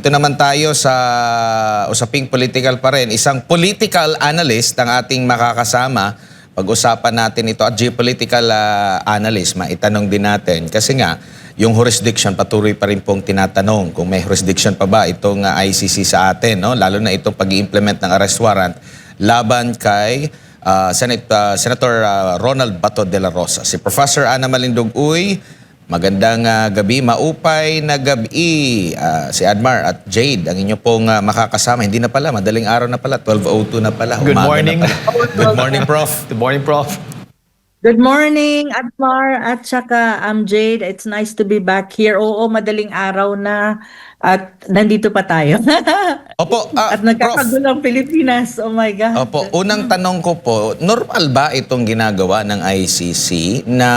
Dito naman tayo sa usaping political pa rin. Isang political analyst ang ating makakasama. Pag-usapan natin ito at geopolitical analyst, maitanong din natin. Kasi nga, yung jurisdiction patuloy pa rin pong tinatanong kung may jurisdiction pa ba itong ICC sa atin. No? Lalo na itong pag-i-implement ng arrest warrant laban kay Senator Ronald Bato de la Rosa. Si Professor Ana Malindog Uy, magandang gabi, maupay na gabi. Si Admar at Jade, ang inyo pong makakasama. Hindi na pala, madaling araw na pala, 12:02 na pala. Good morning. Good morning, Prof. Good morning, Prof. Good morning, Admar at saka Jade. It's nice to be back here. Oo, madaling araw na at nandito pa tayo. Opo, At nagkakagulang Pilipinas. Oh my God. Opo, unang tanong ko po, normal ba itong ginagawa ng ICC na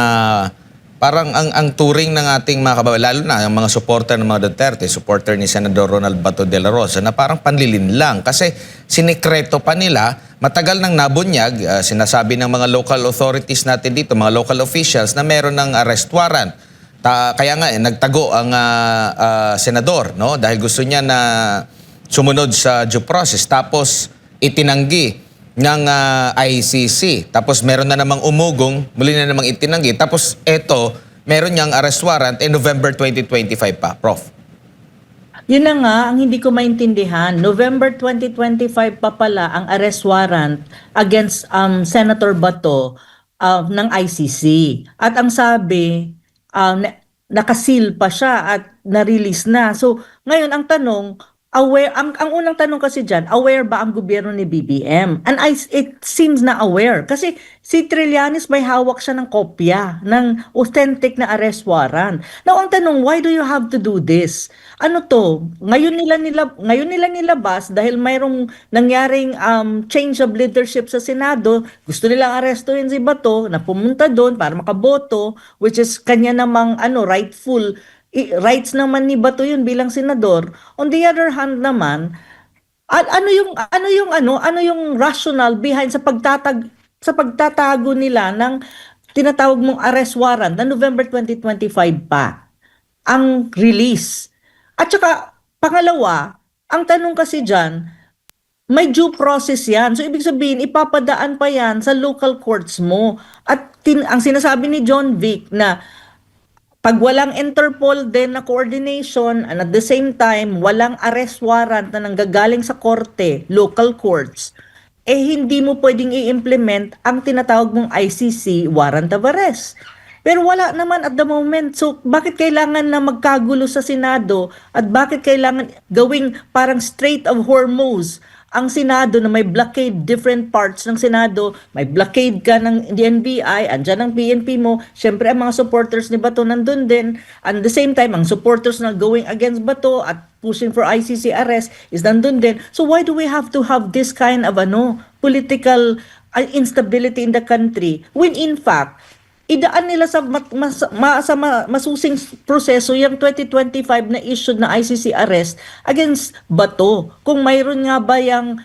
parang ang turing ng ating mga kababayan, lalo na ang mga supporter ng mga Duterte, supporter ni Senador Ronald Bato de la Rosa, na parang panlilin lang kasi sinikreto pa nila, matagal nang nabunyag, sinasabi ng mga local authorities natin dito, mga local officials, na meron ng arrest warrant. Kaya nga, nagtago ang senador, no? Dahil gusto niya na sumunod sa due process, tapos itinanggi ng ICC. Tapos meron na namang umugong, muli na namang itinanggi. Tapos eto, meron niyang arrest warrant in November 2025 pa, Prof. Yun na nga, ang hindi ko maintindihan. November 2025 pa pala ang arrest warrant against Senator Bato ng ICC. At ang sabi, nakasil pa siya at na-release na. So, ngayon ang tanong, aware, ang unang tanong kasi dyan, aware ba ang gobyerno ni BBM? And it seems na aware. Kasi si Trillanes may hawak siya ng kopya ng authentic na arrest warrant. Now, ang tanong, why do you have to do this? Ano to? Ngayon nila nilabas dahil mayroong nangyaring change of leadership sa Senado. Gusto nilang arestuhin si Bato na pumunta doon para makaboto, which is kanya namang rightful rights naman ni Bato yun bilang senador. On the other hand naman, ano yung rationale behind sa pagtatago nila ng tinatawag mong arrest warrant na November 2025 pa ang release. At saka pangalawa, ang tanong kasi diyan, may due process yan. So, ibig sabihin, ipapadaan pa yan sa local courts mo. At ang sinasabi ni John Vic na pag walang Interpol din na coordination and at the same time, walang arrest warrant na nanggagaling sa korte, local courts, hindi mo pwedeng i-implement ang tinatawag mong ICC warrant of arrest. Pero wala naman at the moment. So, bakit kailangan na magkagulo sa Senado at bakit kailangan gawing parang Strait of Hormuz ang Senado na may blockade different parts ng Senado, may blockade ka ng DNBI, andyan ang PNP mo, syempre ang mga supporters ni Bato nandun din, and the same time, ang supporters na going against Bato at pushing for ICC arrest is nandun din. So why do we have to have this kind of political instability in the country when in fact, idaan nila sa masusing proseso yung 2025 na issued na ICC arrest against Bato. Kung mayroon nga ba yung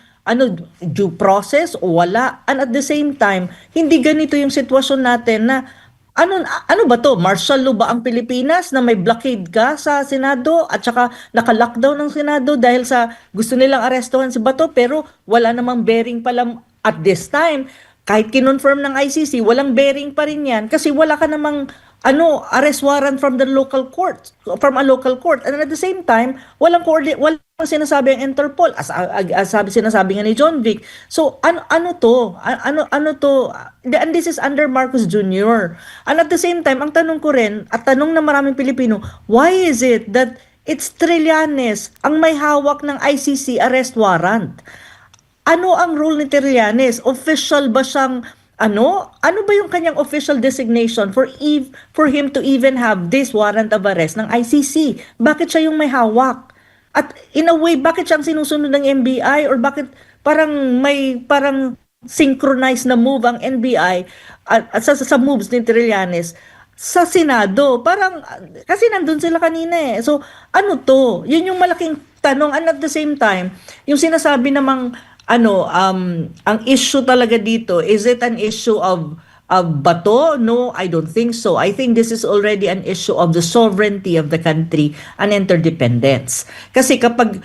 due process o wala. And at the same time, hindi ganito yung sitwasyon natin na ano ba to? Martial law ba ang Pilipinas na may blockade ka sa Senado at saka naka-lockdown ng Senado dahil sa gusto nilang arestuhan si Bato pero wala namang bearing pala at this time. Kahit kinonfirm ng ICC, walang bearing pa rin yan kasi wala ka namang arrest warrant from a local court. And at the same time, walang sinasabi ang Interpol as sinasabi nga ni John Vic. So ano to? And this is under Marcos Jr. And at the same time, ang tanong ko rin at tanong ng maraming Pilipino, why is it that it's Trillanes ang may hawak ng ICC arrest warrant? Ano ang role ni Trillanes? Official ba siyang ano ba yung kanyang official designation for him to even have this warrant of arrest ng ICC? Bakit siya yung may hawak? At in a way, bakit siyang sinusunod ng NBI or bakit parang synchronized na move ang NBI at sa moves ni Trillanes sa Senado? Parang kasi nandun sila kanina eh. So ano to? Yun yung malaking tanong. And at the same time, yung sinasabi namang ang issue talaga dito, is it an issue of Bato? No, I don't think so. I think this is already an issue of the sovereignty of the country and interdependence. Kasi kapag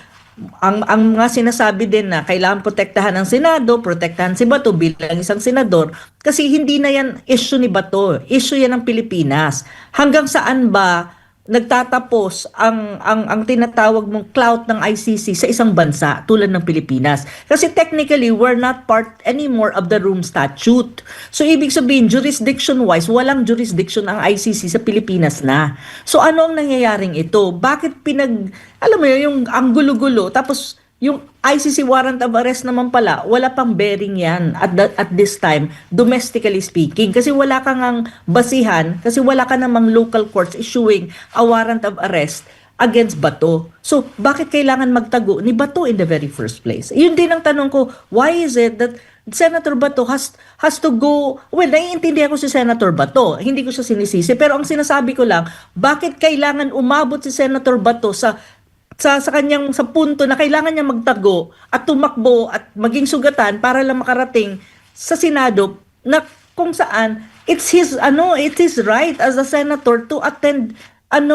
ang mga sinasabi din na kailangan protektahan ng Senado, protektahan si Bato bilang isang senador, kasi hindi na yan issue ni Bato, issue yan ng Pilipinas. Hanggang saan ba nagtatapos ang tinatawag mong clout ng ICC sa isang bansa tulad ng Pilipinas? Kasi technically, we're not part anymore of the Rome Statute. So ibig sabihin, jurisdiction-wise, walang jurisdiction ang ICC sa Pilipinas na. So ano ang nangyayaring ito? Bakit alam mo yun, yung ang gulo-gulo, tapos yung ICC warrant of arrest naman pala, wala pang bearing yan at this time, domestically speaking. Kasi wala kang ang basihan, kasi wala ka namang local courts issuing a warrant of arrest against Bato. So, bakit kailangan magtago ni Bato in the very first place? Yun din ang tanong ko, why is it that Senator Bato has to go, well, naiintindihan ko si Senator Bato, hindi ko siya sinisisi, pero ang sinasabi ko lang, bakit kailangan umabot si Senator Bato sa kanyang sa punto na kailangan niya magtago at tumakbo at maging sugatan para lang makarating sa Senado na kung saan it's his right as a senator to attend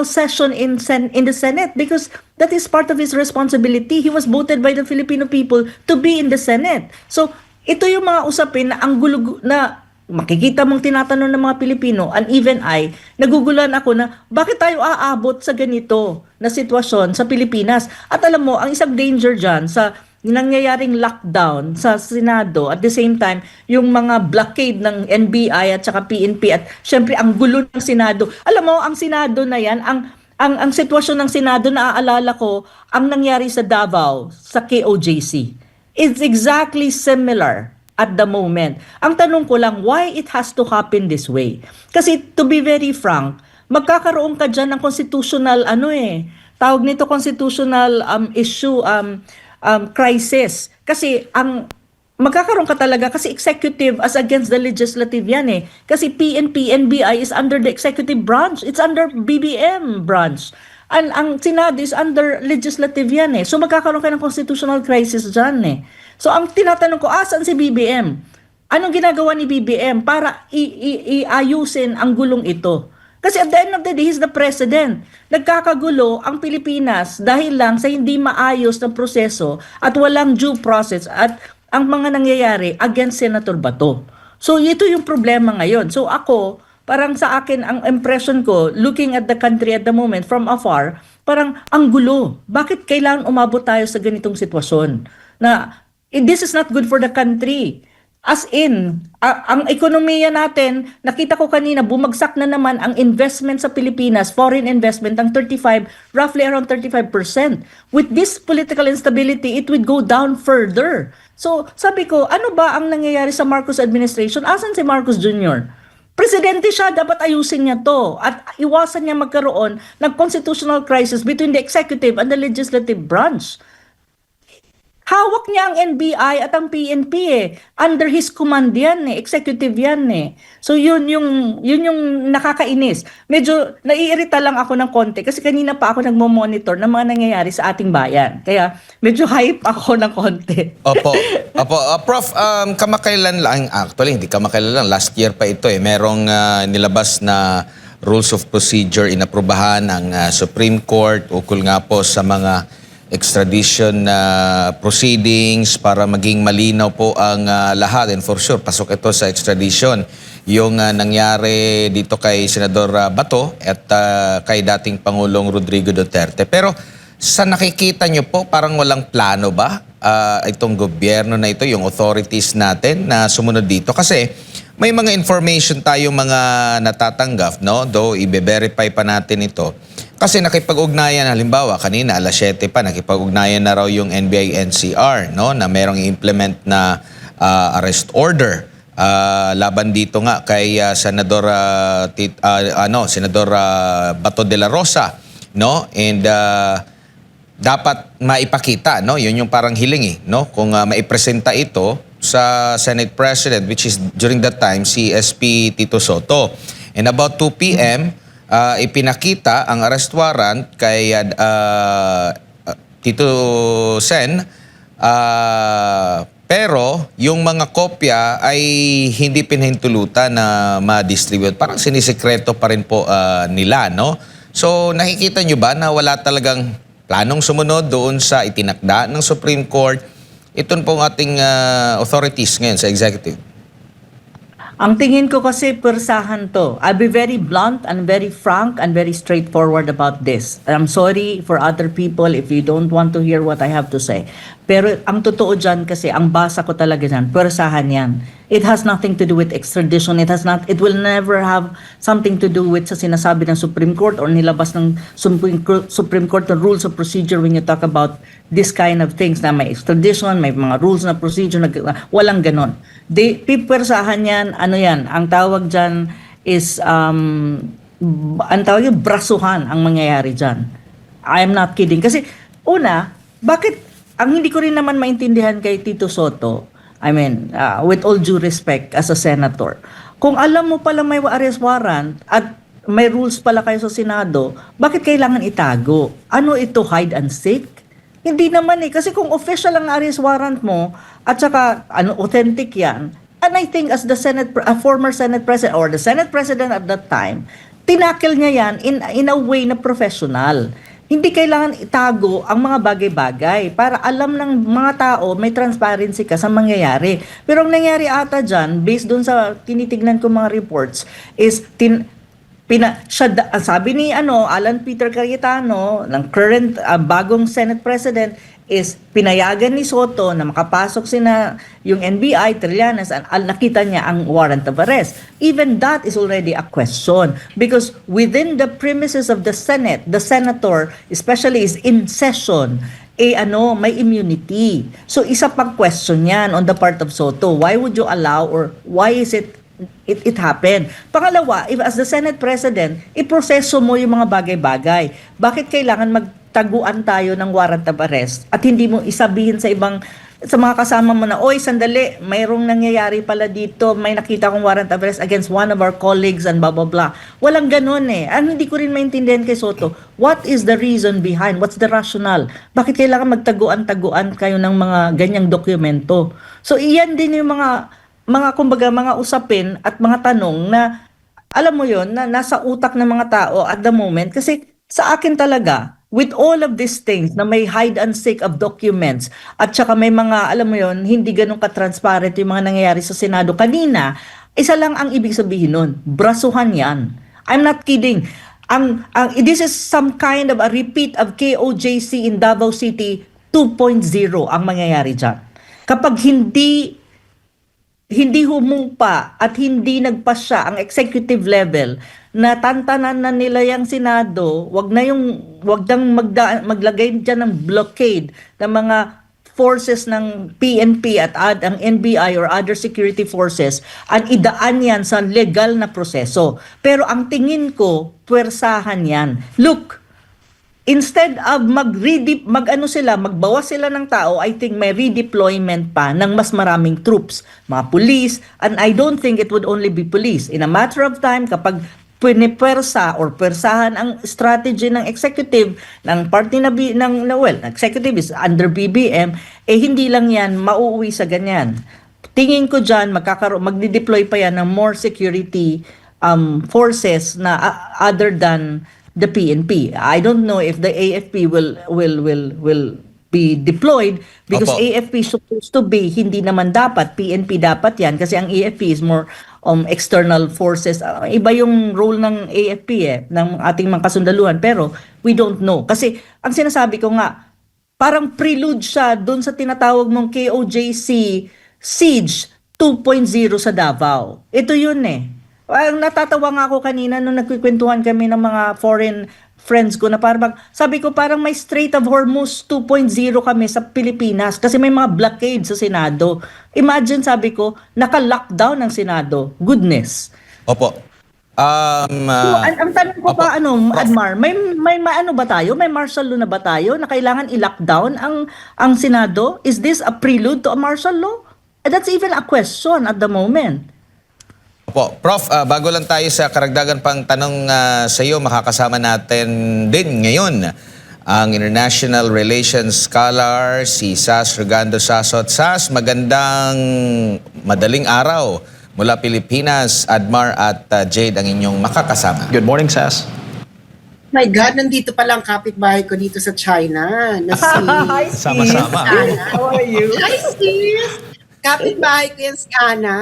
session in the Senate because that is part of his responsibility. He was voted by the Filipino people to be in the Senate. So ito yung mga usapin na ang gulo na makikita mong tinatanong ng mga Pilipino, and even I, nagugulan ako na bakit tayo aabot sa ganito na sitwasyon sa Pilipinas. At alam mo, ang isang danger dyan sa nangyayaring lockdown sa Senado, at the same time, yung mga blockade ng NBI at saka PNP at syempre ang gulo ng Senado. Alam mo, ang Senado na yan, ang sitwasyon ng Senado, naaalala ko, ang nangyari sa Davao, sa KOJC. It's exactly similar at the moment. Ang tanong ko lang, why it has to happen this way? Kasi to be very frank, magkakaroon ka dyan ng constitutional, tawag nito constitutional issue, crisis. Kasi magkakaroon ka talaga kasi executive as against the legislative yan eh. Kasi PNP, NBI is under the executive branch. It's under BBM branch. Ang Senado is under legislative yan eh. So magkakaroon ka ng constitutional crisis dyan eh. So ang tinatanong ko, asan si BBM? Anong ginagawa ni BBM para iayusin ang gulong ito? Kasi at the end of the day, he's the president. Nagkakagulo ang Pilipinas dahil lang sa hindi maayos na proseso at walang due process at ang mga nangyayari against Senator Bato. So ito yung problema ngayon. So ako, parang sa akin, ang impression ko, looking at the country at the moment from afar, parang ang gulo. Bakit kailangan umabot tayo sa ganitong sitwasyon? Na this is not good for the country. As in, ang ekonomiya natin, nakita ko kanina, bumagsak na naman ang investment sa Pilipinas, foreign investment, ng roughly around 35%. With this political instability, it would go down further. So, sabi ko, ano ba ang nangyayari sa Marcos administration? Asan si Marcos Jr.? Presidente siya, dapat ayusin niya to at iwasan niya magkaroon ng constitutional crisis between the executive and the legislative branch. Hawak niya ang NBI at ang PNP eh. Under his command yan eh. Executive yan eh. So yun yung nakakainis. Medyo naiirita lang ako ng konti kasi kanina pa ako nagmo-monitor ng mga nangyayari sa ating bayan. Kaya medyo hype ako ng konti. Opo. Prof, kamakailan lang, actually hindi kamakailan lang, last year pa ito eh. Merong nilabas na rules of procedure inaprubahan ng Supreme Court ukol nga po sa mga extradition proceedings para maging malinaw po ang lahat. And for sure, pasok ito sa extradition. Yung nangyari dito kay Senador Bato at kay dating Pangulong Rodrigo Duterte. Pero sa nakikita nyo po, parang walang plano ba itong gobyerno na ito, yung authorities natin na sumunod dito? Kasi may mga information tayo mga natatanggap, no? Though i-verify pa natin ito. Kasi nakipag-ugnayan, halimbawa, kanina alas 7 pa, nakipag-ugnayan na raw yung NBI-NCR, no? Na merong i-implement na arrest order laban dito nga kay Senador Senador Bato de la Rosa, no? And dapat maipakita, no? Yun yung parang hiling eh, no? Kung maipresenta ito sa Senate President, which is during that time si SP Tito Soto. And about 2 p.m., ipinakita ang arrest warrant kay Tito Sen Pero yung mga kopya ay hindi pinahintulutan na ma-distribute. Parang sinisekreto pa rin po nila, no? So nakikita nyo ba na wala talagang planong sumunod doon sa itinakda ng Supreme Court? Ito pong ating authorities ngayon sa executive. Ang tingin ko kasi persahan to. I'll be very blunt and very frank and very straightforward about this. I'm sorry for other people if you don't want to hear what I have to say. Pero ang totoo dyan kasi, ang basa ko talaga dyan, persahan yan. It has nothing to do with extradition. It will never have something to do with sa sinasabi ng Supreme Court or nilabas ng Supreme Court the rules of procedure when you talk about this kind of things na may extradition, may mga rules na procedure, walang ganon. Pipersahan yan, ano yan, ang tawag dyan is, ang tawag yung brasuhan ang mangyayari dyan. I am not kidding. Kasi, una, bakit, ang hindi ko rin naman maintindihan kay Tito Soto, I mean, with all due respect as a senator, kung alam mo pala may arrest warrant at may rules pala kayo sa Senado, bakit kailangan itago? Ano ito, hide and seek? Hindi naman eh. Kasi kung official ang arrest warrant mo, at saka authentic yan, and I think as the former Senate President or the Senate President at that time, tinakil niya yan in a way na professional. Hindi kailangan itago ang mga bagay-bagay para alam ng mga tao, may transparency ka sa mangyayari. Pero ang nangyari ata dyan, based dun sa tinitignan ko mga reports, is sabi ni Alan Peter Cayetano, ng current bagong Senate President, is pinayagan ni Soto na makapasok yung NBI, Trillanes, nakita niya ang warrant of arrest. Even that is already a question because within the premises of the Senate, the senator, especially is in session, may immunity. So isa pang question yan on the part of Soto. Why would you allow or why is it happened? Pangalawa, if as the Senate President, iproseso mo yung mga bagay-bagay. Bakit kailangan magtaguan tayo ng warrant of arrest at hindi mo isabihin sa mga kasama mo na, oy, sandali, mayroong nangyayari pala dito, may nakita kong warrant of arrest against one of our colleagues and blah, blah, blah. Walang ganun eh. Ang hindi ko rin maintindihan kay Soto, what is the reason behind? What's the rationale? Bakit kailangan magtaguan-taguan kayo ng mga ganyang dokumento? So, iyan din yung kumbaga, mga usapin at mga tanong na, alam mo yon na nasa utak ng mga tao at the moment. Kasi sa akin talaga, with all of these things na may hide and seek of documents at saka may mga, alam mo yon hindi ganun ka-transparent yung mga nangyayari sa Senado kanina, isa lang ang ibig sabihin nun, brasuhan yan. I'm not kidding. This is some kind of a repeat of KOJC in Davao City 2.0 ang mangyayari dyan. Kapag hindi humumpa at hindi nagpasya ang executive level na tantanan na nila yung Senado, wag nang maglagay diyan ng blockade ng mga forces ng PNP at ang NBI or other security forces at idaan yan sa legal na proseso. Pero ang tingin ko, puwersahan yan. Look, instead of magbawas sila ng tao, I think may redeployment pa ng mas maraming troops, mga police, and I don't think it would only be police. In a matter of time, kapag pinipersa or persahan ang strategy ng executive, ng party executive is under BBM, hindi lang yan mauuwi sa ganyan. Tingin ko dyan, magdi-deploy pa yan ng more security forces na other than the PNP. I don't know if the AFP will be deployed because Opo. AFP supposed to be, hindi naman dapat, PNP dapat yan kasi ang AFP is more external forces. Iba yung role ng AFP ng ating mga kasundaluhan, pero we don't know. Kasi ang sinasabi ko nga, parang prelude siya doon sa tinatawag mong KOJC Siege 2.0 sa Davao. Ito yun eh. Natatawa nga ako kanina nung nagkikwentuhan kami ng mga foreign friends ko na sabi ko parang may Strait of Hormuz 2.0 kami sa Pilipinas kasi may mga blockade sa Senado. Imagine, sabi ko, naka-lockdown ng Senado. Goodness. Opo. So, ang tanong ko Opo. pa, Admar, may ano ba tayo? May martial law na ba tayo na kailangan i-lockdown ang Senado? Is this a prelude to a martial law? That's even a question at the moment. Opo. Prof, bago lang tayo sa karagdagan pang tanong sa iyo, makakasama natin din ngayon ang International Relations Scholar, si Sas Regando Sasot. Sas, magandang madaling araw mula Pilipinas. Admar at Jade ang inyong makakasama. Good morning, Sas. My God, nandito pala ang kapitbahay ko dito sa China. Na si Hi, Sama-sama. sis. How are you? Hi, sis! Kapitbahay ko yan si Ana.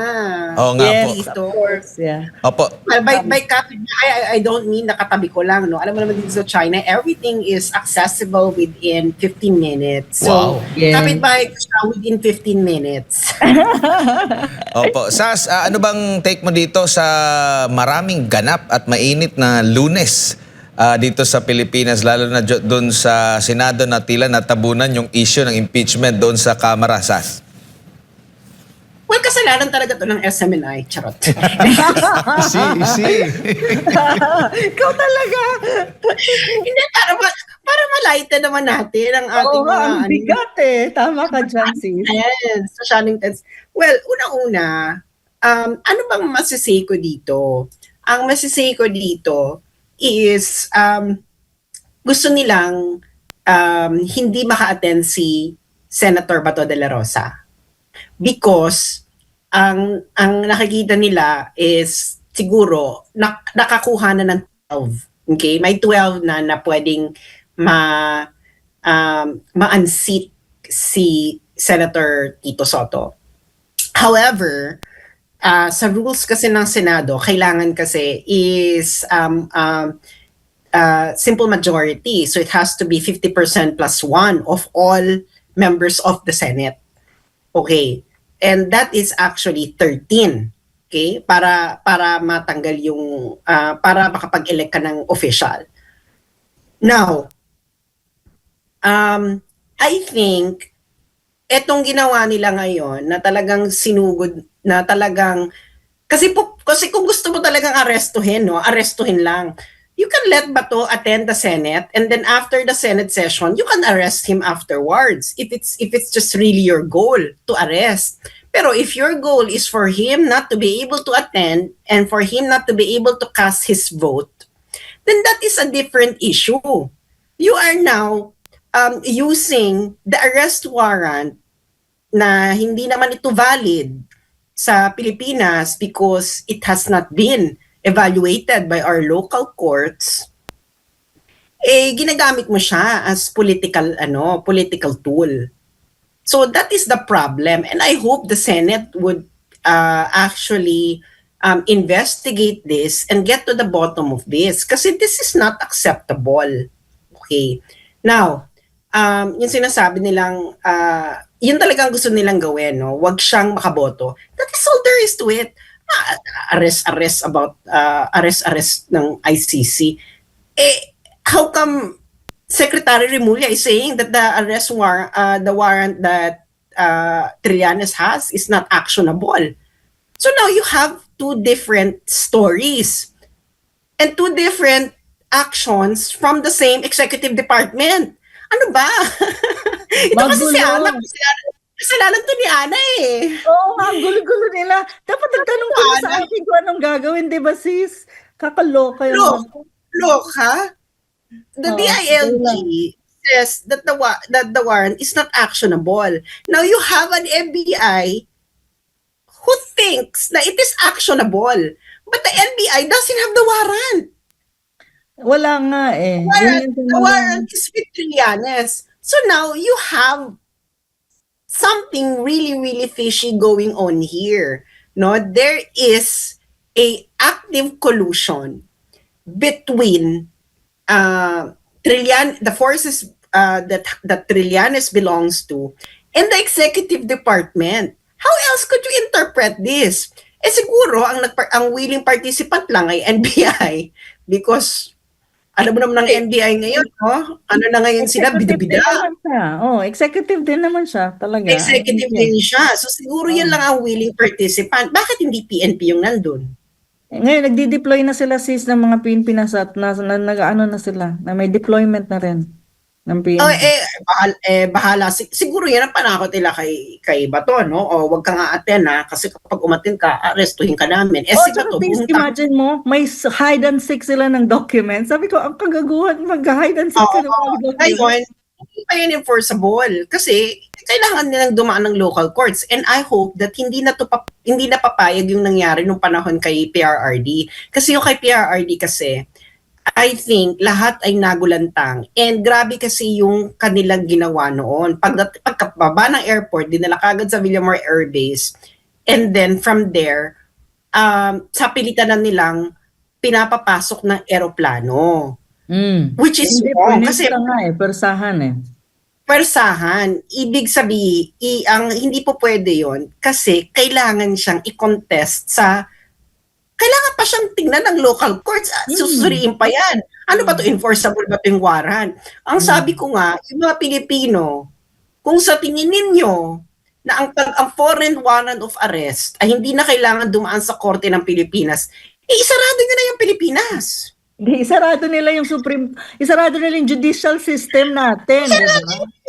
Oo nga po. Yes, of course. Yeah. Opo. Well, by kapitbahay, I don't mean nakatabi ko lang. No? Alam mo naman dito sa China, everything is accessible within 15 minutes. Wow. So, Yeah. kapitbahay ko siya within 15 minutes. Opo. Sas, ano bang take mo dito sa maraming ganap at mainit na Lunes dito sa Pilipinas, lalo na doon sa Senado na tila natabunan yung issue ng impeachment doon sa Kamara, Sas? Well, kasalanan talaga to ng SMNI. Charot. Easy. Ikaw talaga. Hindi, para malighten naman natin ang ating Oo nga, ang mga... bigat eh. Tama ka dyan, sis. Yes, masyadong tense. Well, unang-una, ano bang masisay ko dito? Ang masisay ko dito is gusto nilang hindi maka-attend si Senator Bato de la Rosa because ang nakikita nila is siguro nakakuha na ng 12. Okay? May 12 na pwedeng ma-unseat si Senator Tito Soto. However, sa rules kasi ng Senado, kailangan kasi is simple majority. So it has to be 50% plus 1 of all members of the Senate. Okay. And that is actually 13. Okay? Para matanggal yung, para makapag-elect ka ng official. Now, I think, etong ginawa nila ngayon na talagang sinugod, na talagang, kasi kung gusto mo talagang arrestuhin lang. You can let Bato attend the Senate and then after the Senate session, you can arrest him afterwards if it's just really your goal to arrest. Pero if your goal is for him not to be able to attend and for him not to be able to cast his vote, then that is a different issue. You are now using the arrest warrant na hindi naman ito valid sa Pilipinas because it has not been evaluated by our local courts, ginagamit mo siya as political tool. So that is the problem. And I hope the Senate would actually investigate this and get to the bottom of this. Kasi this is not acceptable. Okay. Now, yung sinasabi nilang, yun talagang gusto nilang gawin, no? Wag siyang makaboto. That is all there is to it. Arrest ng ICC. How come Secretary Remulla is saying that the the warrant that Trillanes has is not actionable? So now you have two different stories and two different actions from the same executive department. Ano ba? Ito kasi si Ana. Kasalanan to ni Ana eh. Oo nga, ang gulo-gulo nila. Dapat nagtanong ka na sa akin kung anong gagawin, di ba sis? Kakaloka yung... Loka? The DILG says that the warrant is not actionable. Now you have an FBI who thinks that it is actionable, but the NBI doesn't have the warrant. Wala nga eh. The warrant is with Trillanes. So now you have something really, really fishy going on here. No, there is a active collusion between the forces that Trillanes belongs to and the executive department. How else could you interpret this? Siguro ang willing participant lang ay NBI because alam mo naman ng NBI ngayon, no? Ano na ngayon sila, bida-bida. Executive din naman siya, talaga. Executive din siya. So siguro yan lang ang willing participant. Bakit hindi PNP yung nandun? Ngayon, nagdi-deploy na sila sis ng mga Pilipinas at nag-ano na sila, na may deployment na rin. ng Oh, PNP. bahala. Siguro yan ang panakot nila kay Bato, no? O wag kang aaten ha, kasi kapag umaten ka, arestuhin ka namin. Oh, Si tsaka Bato, please pumunta. imagine mo, may hide and seek sila ng documents. Sabi ko, ang kagaguhan, mag-hide and seek Oo, ka ng mga documents. ngayon, hindi pa yan enforceable kasi kailangan nilang dumaan ng local courts, and I hope that hindi na papayag yung nangyari nung panahon kay PRRD, kasi yung kay PRRD kasi I think lahat ay nagulantang, and grabe kasi yung kanilang ginawa noon. Pagkababa ng airport, dinala kagad sa Villamor Air Base, and then from there, sa pilitan na nilang pinapapasok ng eroplano. Which is Hindi, wrong kasi punista nga persahan eh. persahan, ibig sabihin, ang hindi po pwede yon kasi kailangan siyang i-contest kailangan pa siyang tingnan ng local courts. Susuriin pa yan. Ano ba to, enforceable ba to yung warrant? Ang sabi ko nga, yung mga Pilipino, kung sa tingin ninyo na ang foreign warrant of arrest ay hindi na kailangan dumaan sa korte ng Pilipinas, isarado nyo na yung Pilipinas. Di, isarado nila yung judicial system natin, di ba?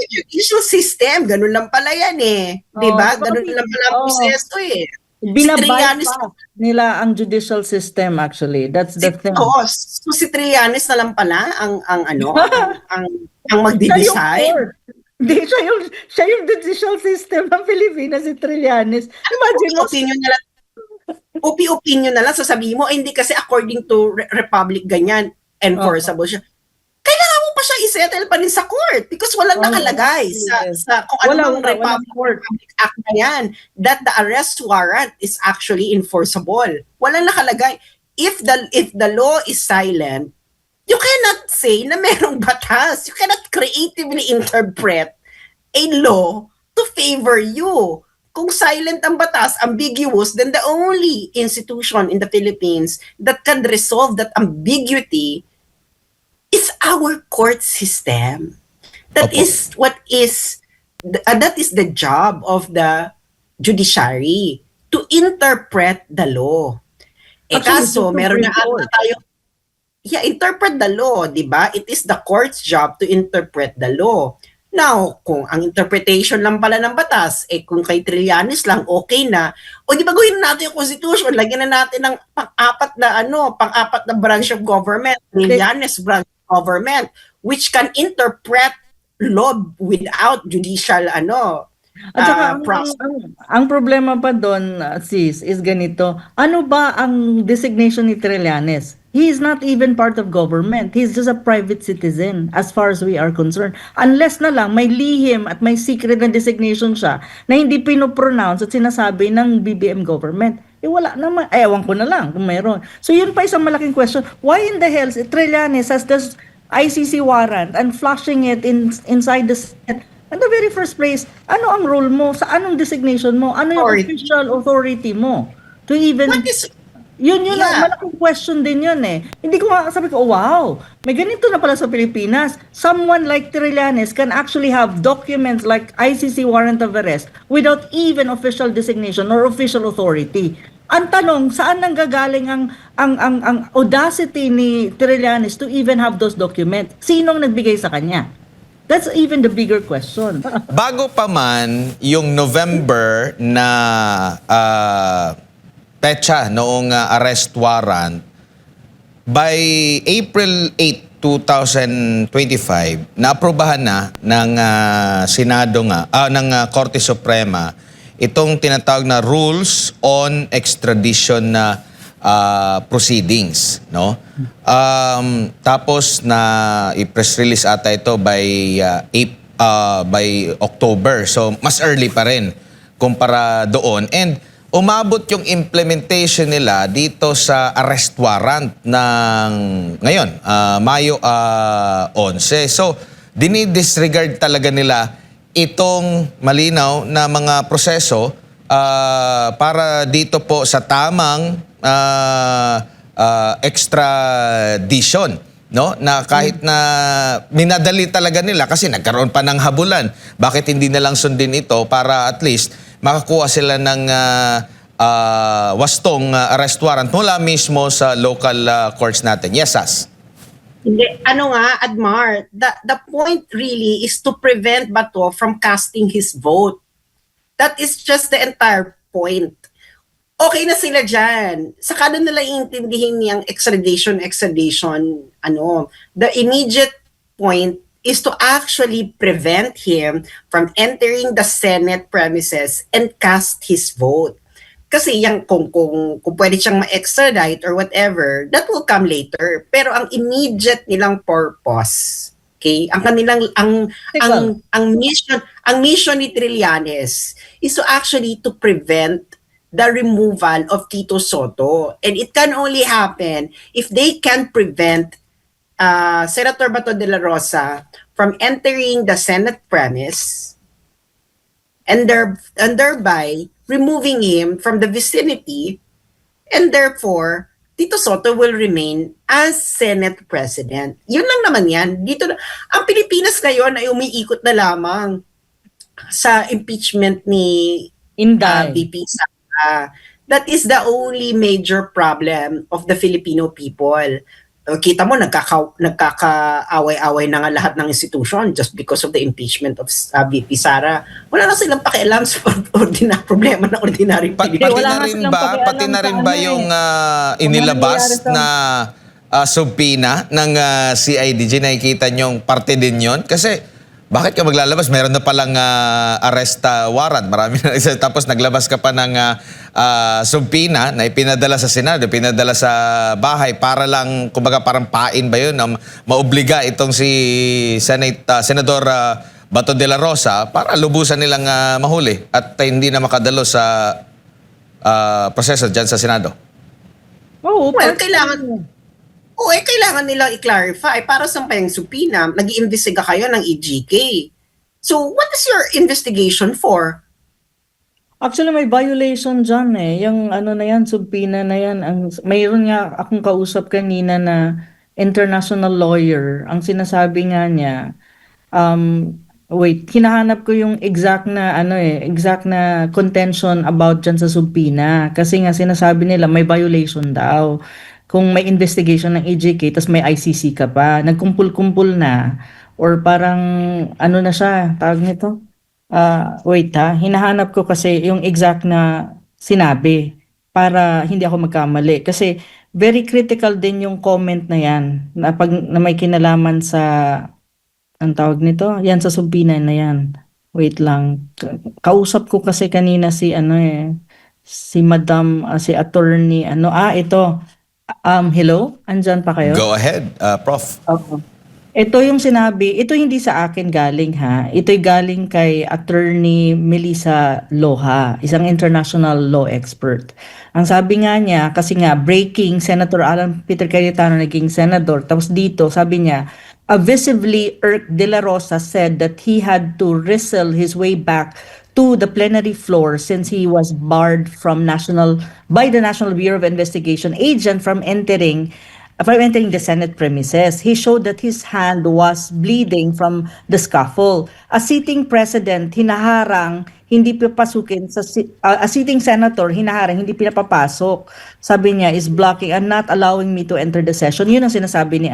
Judicial system, ganun lang pala yan eh. Di ba? Ganun lang pala ang proseso eh. Binabypass nila ang judicial system actually. That's the thing. So si Trillanes na lang pala ang magde-decide. Hindi, siya yung judicial system ng Pilipinas, si Trillanes. Imagine mo. Opinion na lang, sasabihin mo, hindi kasi according to Republic ganyan, enforceable siya. Kailangan mo pa siya isettle pa rin sa court because walang nakalagay sa kung ano bang Republic Act na yan that the arrest warrant is actually enforceable. Walang nakalagay. If the law is silent, you cannot say na merong batas. You cannot creatively interpret a law to favor you. Kung silent ang batas, ambiguous, then the only institution in the Philippines that can resolve that ambiguity is our court system. That is the job of the judiciary, to interpret the law. Kaso meron na tayo interpret the law, di ba? It is the court's job to interpret the law. Now, kung ang interpretation lang pala ng batas, kung kay Trillanes lang, okay na. O di ba gawin natin yung constitution, lagyan na natin ng pang-apat na branch of government, Trillanes branch of government, which can interpret law without judicial At saka ang problema pa doon, sis, is ganito. Ano ba ang designation ni Trillanes? He is not even part of government. He's just a private citizen as far as we are concerned. Unless na lang may lihim at may secret na designation siya na hindi pinopronounce at sinasabi ng BBM government. Wala naman. Ewan ko na lang kung meron. So yun pa isang malaking question. Why in the hell Trillanes has this ICC warrant and flashing it inside the Senate? In the very first place, ano ang role mo? Sa anong designation mo? Ano yung official authority mo? To even... Yun, malaking question din yun eh. Hindi ko sabi ko, oh, wow, may ganito na pala sa Pilipinas. Someone like Trillanes can actually have documents like ICC warrant of arrest without even official designation or official authority. Ang tanong, saan nanggagaling ang audacity ni Trillanes to even have those documents? Sinong nagbigay sa kanya? That's even the bigger question. Bago pa man yung November na petsa noong arrest warrant, by April 8, 2025, naaprubahan na ng Senado ng Korte Suprema itong tinatawag na Rules on Extradition na proceedings, no? Tapos na i-press release ata ito by October. So mas early pa rin kumpara doon, and umabot yung implementation nila dito sa arrest warrant ng ngayon, Mayo 11. So dinidisregard talaga nila itong malinaw na mga proseso para dito po sa tamang extradition, no? Na kahit na minadali talaga nila kasi nagkaroon pa ng habulan. Bakit hindi na lang sundin ito para at least makakuha sila ng wastong arrest warrant mula mismo sa local courts natin. Yes, Sas? Hindi, ano nga, Admar, the point really is to prevent Bato from casting his vote. That is just the entire point. Okay na sila dyan. Saka doon nila iintindihin niyang extradition, ano, the immediate point is to actually prevent him from entering the Senate premises and cast his vote. Kasi yung kung pwede siyang ma-extradite or whatever, that will come later. Pero ang immediate nilang purpose, okay, ang kanilang ang mission ni Trillanes is to actually to prevent the removal of Tito Soto. And it can only happen if they can prevent Senator Bato de la Rosa from entering the Senate premise and thereby removing him from the vicinity, and therefore Tito Soto will remain as Senate President. Yun lang naman yan. Dito na, ang Pilipinas ngayon ay umiikot na lamang sa impeachment ni Inday. VP Sara. That is the only major problem of the Filipino people. Kita mo, nagkakaaway-away na nga lahat ng institution just because of the impeachment of VP Sara. Wala na silang pakialam sa problema ng ordinaryong Pilipino. wala nga silang pakialam Pati na rin sa ba ano yung nangyayari inilabas sa- na subpoena ng CIDG, nakikita nyong parte din yon? Kasi bakit ka maglalabas? Meron na palang arrest warrant. Marami na isa. Tapos naglabas ka pa ng subpoena na ipinadala sa Senado, pinadala sa bahay para lang, kumbaga parang pain ba yun, na maobliga itong si Senador Bato de la Rosa para lubusan nilang mahuli at hindi na makadalo sa proseso dyan sa Senado. Oo, Well, kailangan nilang i-clarify para sa payang subpoena, nag-iimbestiga kayo ng EJK. So, what is your investigation for? Actually, may violation dyan eh. Yung ano na yan, subpoena na yan. Mayroon nga akong kausap kanina na international lawyer. Ang sinasabi nga niya, hinahanap ko yung exact na contention about dyan sa subpoena. Kasi nga sinasabi nila may violation daw. Kung may investigation ng EJK, tas may ICC ka pa, nagkumpul-kumpul na, or parang ano na siya, tawag nito? Hinahanap ko kasi yung exact na sinabi para hindi ako magkamali. Kasi very critical din yung comment na yan na may kinalaman sa, ang tawag nito? Yan sa subpoena na yan. Wait lang. Kausap ko kasi kanina si si Madam, si Attorney, ito. Hello? Andyan pa kayo? Go ahead, Prof. Oo. Ito yung sinabi, ito hindi sa akin galing ha. Ito'y galing kay Attorney Melissa Loha, isang international law expert. Ang sabi nga niya, kasi nga breaking, Senator Alan Peter Cayetano naging senador. Tapos dito, sabi niya, a visibly irked De La Rosa said that he had to wrestle his way back to the plenary floor since he was barred by the National Bureau of Investigation agent from entering the Senate premises. He showed that his hand was bleeding from the scuffle. A sitting president hinaharang hindi papasukin a sitting senator hinaharang hindi pinapapasok. Sabi niya is blocking and not allowing me to enter the session. Yun ang sinasabi ni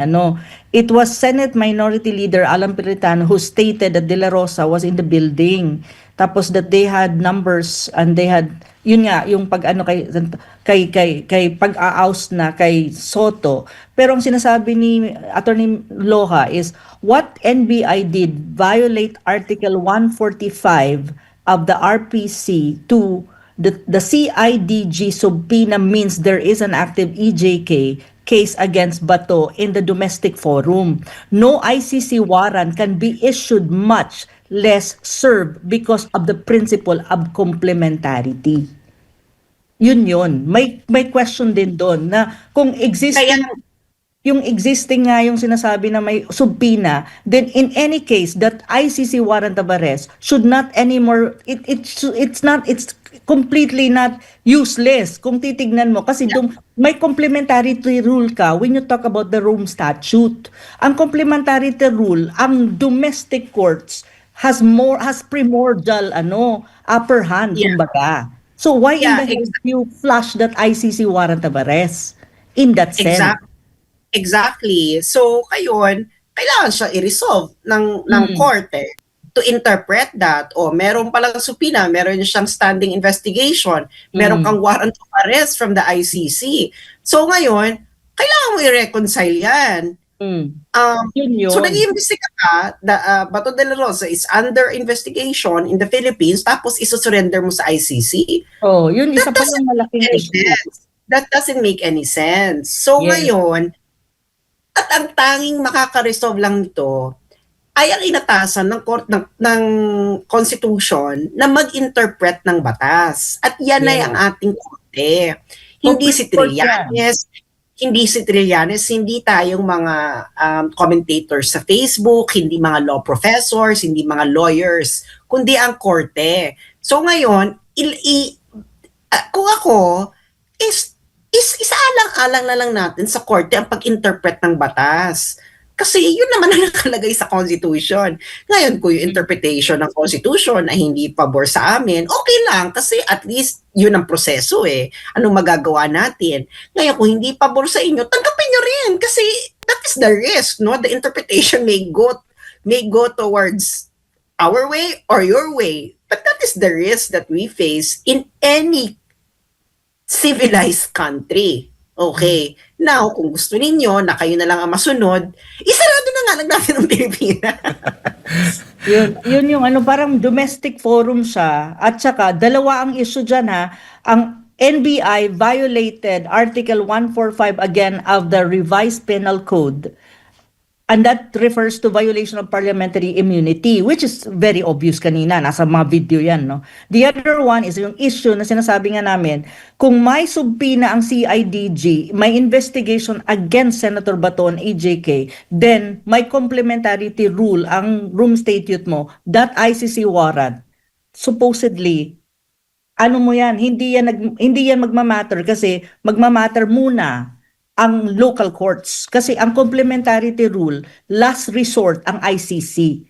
It was Senate Minority Leader Alan Peretano who stated that De La Rosa was in the building. Tapos that they had numbers and they had yun nga yung kay pag-a-oust na kay Soto. Pero ang sinasabi ni Attorney Loha is what NBI did violate Article 145 of the RPC to the CIDG subpoena means there is an active EJK case against Bato in the domestic forum. No ICC warrant can be issued, much less served, because of the principle of complementarity. Yun. May question din doon na kung yung existing nga yung sinasabi na may subpoena, then in any case that ICC warrant of arrest should not anymore, it's completely not useless kung titignan mo kasi may complementarity rule ka when you talk about the Rome Statute. Ang complementarity rule, ang domestic courts has primordial upper hand, kumbaga. So why in the hell you flush that ICC warrant of arrest in that sense? Exactly. Exactly. So, kayon, kailangan siya i-resolve ng korte to interpret that. O, meron palang supina, meron siyang standing investigation, meron kang warrant of arrest from the ICC. So, ngayon, kailangan mo i-reconcile yan. Yun So, yun. nag-iimbestiga ka, Bato de la Rosa is under investigation in the Philippines, tapos isusurrender mo sa ICC. Oh, yun isa That pa doesn't yung malaking make any issue. sense. That doesn't make any sense. So, Yes. ngayon, at ang tanging makaka-resolve lang nito ay ang inatasan ng court ng Constitution na mag-interpret ng batas. At yan ay Yes. ang ating korte. Hindi si Supreme Court yan. Trillanes, hindi tayong mga commentators sa Facebook, hindi mga law professors, hindi mga lawyers, kundi ang korte. So ngayon, kung ako, is isaalang-alang na lang natin sa korte ang pag-interpret ng batas. Kasi yun naman ang nakalagay sa Constitution. Ngayon, kung yung interpretation ng Constitution ay hindi pabor sa amin, okay lang kasi at least yun ang proseso eh. Anong magagawa natin? Ngayon, kung hindi pabor sa inyo, tanggapin nyo rin kasi that is the risk, no? The interpretation may go towards our way or your way. But that is the risk that we face in any civilized country. Okay. Now, kung gusto ninyo na kayo na lang ang masunod, isarado na nga lang natin ang Pilipinas. Yun yung ano, parang domestic forum siya. At saka, dalawa ang issue dyan ha. Ang NBI violated Article 145 again of the Revised Penal Code. And that refers to violation of parliamentary immunity, which is very obvious kanina. Nasa mga video yan, no? The other one is yung issue na sinasabi nga namin, kung may subpina ang CIDG, may investigation against Senator Bato and AJK, then may complementarity rule ang room statute mo, that ICC warrant, supposedly, ano mo yan, hindi yan magmamatter kasi magmamatter muna ang local courts. Kasi ang complementarity rule, last resort ang ICC.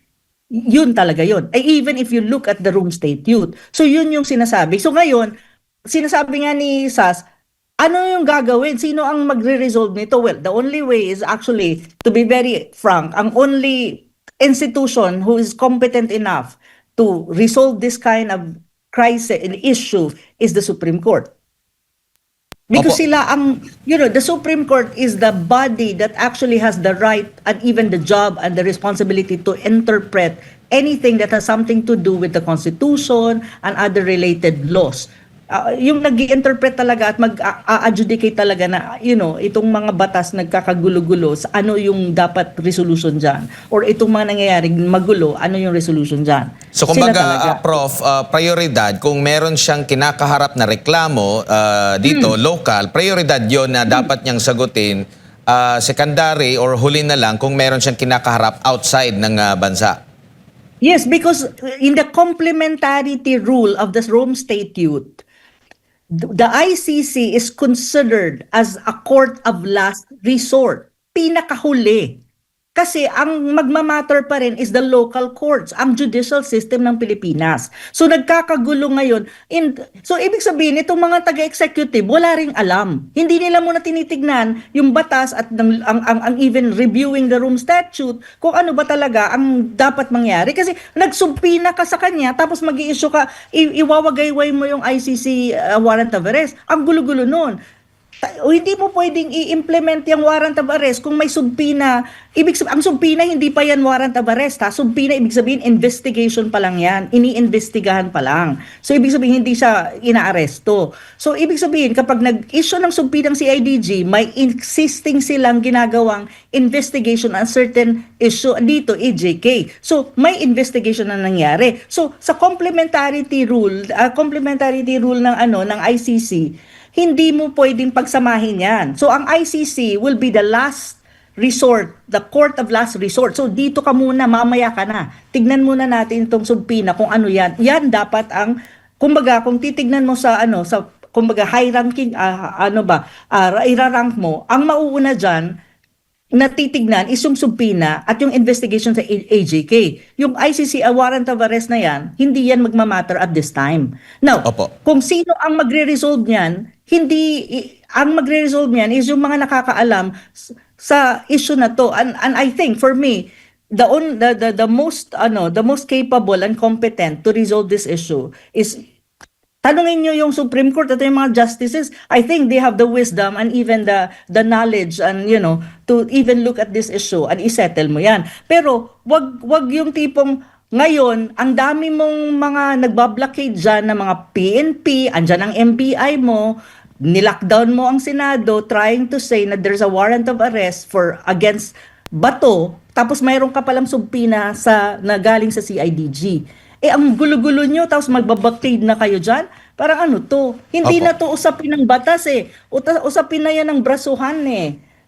Yun talaga yun. Even if you look at the room statute. So yun yung sinasabi. So ngayon, sinasabi nga ni Sas, ano yung gagawin? Sino ang magre-resolve nito? Well, the only way is actually, to be very frank, ang only institution who is competent enough to resolve this kind of crisis and issue is the Supreme Court. Because Opo. sila ang, the Supreme Court is the body that actually has the right and even the job and the responsibility to interpret anything that has something to do with the Constitution and other related laws. Yung nag-i-interpret talaga at mag-adjudicate talaga na, itong mga batas nagkakagulo-gulo sa ano yung dapat resolution dyan. Or itong mga nangyayaring magulo, ano yung resolution dyan. So Sila kumbaga, talaga. Prof, prioridad, kung meron siyang kinakaharap na reklamo dito, local, prioridad yon na dapat niyang sagutin, secondary or huli na lang kung meron siyang kinakaharap outside ng bansa. Yes, because in the complementarity rule of the Rome Statute, the ICC is considered as a court of last resort. Pinakahuli. Kasi ang magmamatter pa rin is the local courts, ang judicial system ng Pilipinas. So nagkakagulo ngayon. So ibig sabihin, itong mga taga-executive, wala ring alam. Hindi nila muna tinitignan yung batas at ang even reviewing the room statute kung ano ba talaga ang dapat mangyari. Kasi nagsumpina ka sa kanya, tapos mag-i-issue ka, iwawagayway mo yung ICC warrant of arrest. Ang gulo-gulo nun. O hindi mo pwedeng i-implement yung warrant of arrest kung may subpina. Ang subpina hindi pa yan warrant of arrest ha. Subpina ibig sabihin investigation pa lang yan. Iniimbestigahan pa lang. So ibig sabihin hindi siya inaaresto. So ibig sabihin kapag nag-issue ng subpina ng CIDG, may existing silang ginagawang investigation on certain issue dito AJK. So may investigation na nangyari. So sa complementarity rule ng ICC, hindi mo pwedeng pagsamahin yan. So ang ICC will be the last resort, the court of last resort. So dito ka muna, mamaya ka na. Tignan muna natin itong subpina kung ano yan. Yan dapat ang, kumbaga, kung titignan mo sa kumbaga high ranking, irarank mo, ang mauuna dyan, natitignan is yung subpina at yung investigation sa AJK. Yung ICC warrant of arrest na yan, hindi yan magmamatter at this time. Now, Opo. kung sino ang magre-resolve niyan, hindi ang magre-resolve niyan is yung mga nakakaalam sa issue na to. And I think for me, the most capable and competent to resolve this issue is tanungin nyo yung Supreme Court at yung mga justices. I think they have the wisdom and even the knowledge and to even look at this issue and isettle mo yan. Pero wag yung tipong ngayon, ang dami mong mga nagbablockade dyan ng mga PNP, andyan ang NBI mo, nilockdown mo ang Senado trying to say na there's a warrant of arrest against Bato, tapos mayroon ka palang subpina na galing sa CIDG. Ang gulo-gulo nyo, tapos magbablockade na kayo dyan. Parang ano to? Hindi Opo. na to usapin ng batas usapin na yan ng brasuhan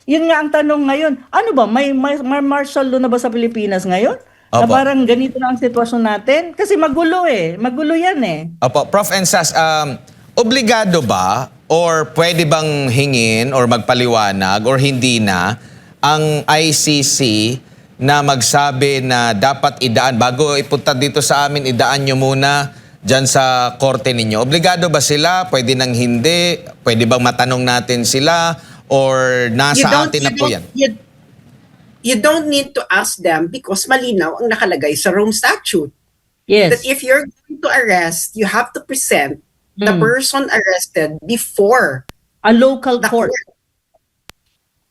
Yun nga ang tanong ngayon. Ano ba? May martial law na ba sa Pilipinas ngayon? Na Opo. parang ganito na ang sitwasyon natin? Kasi magulo Magulo yan Opo, Prof. Ensas, obligado ba or pwede bang hingin or magpaliwanag or hindi na ang ICC na magsabi na dapat idaan, bago ipunta dito sa amin, idaan nyo muna dyan sa korte ninyo? Obligado ba sila? Pwede nang hindi? Pwede bang matanong natin sila? Or nasa atin na po yan? You don't need to ask them because malinaw ang nakalagay sa Rome Statute. Yes. That if you're going to arrest, you have to present the person arrested before A local the court. court.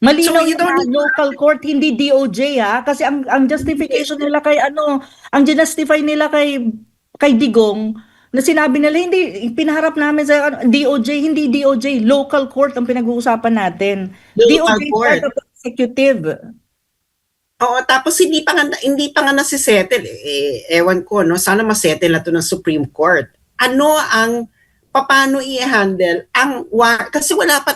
Malinaw So, you yung don't mga need to- local court, hindi DOJ kasi ang justification nila ang ginustify nila kay Digong na sinabi nila hindi pinaharap namin sa DOJ, hindi DOJ, local court ang pinag-uusapan natin. Local DOJ is court. part of the executive. Oo, tapos hindi pa nga nasisettle. Ewan ko, no? Sana masettle na to ng Supreme Court. Paano i-handle kasi wala pa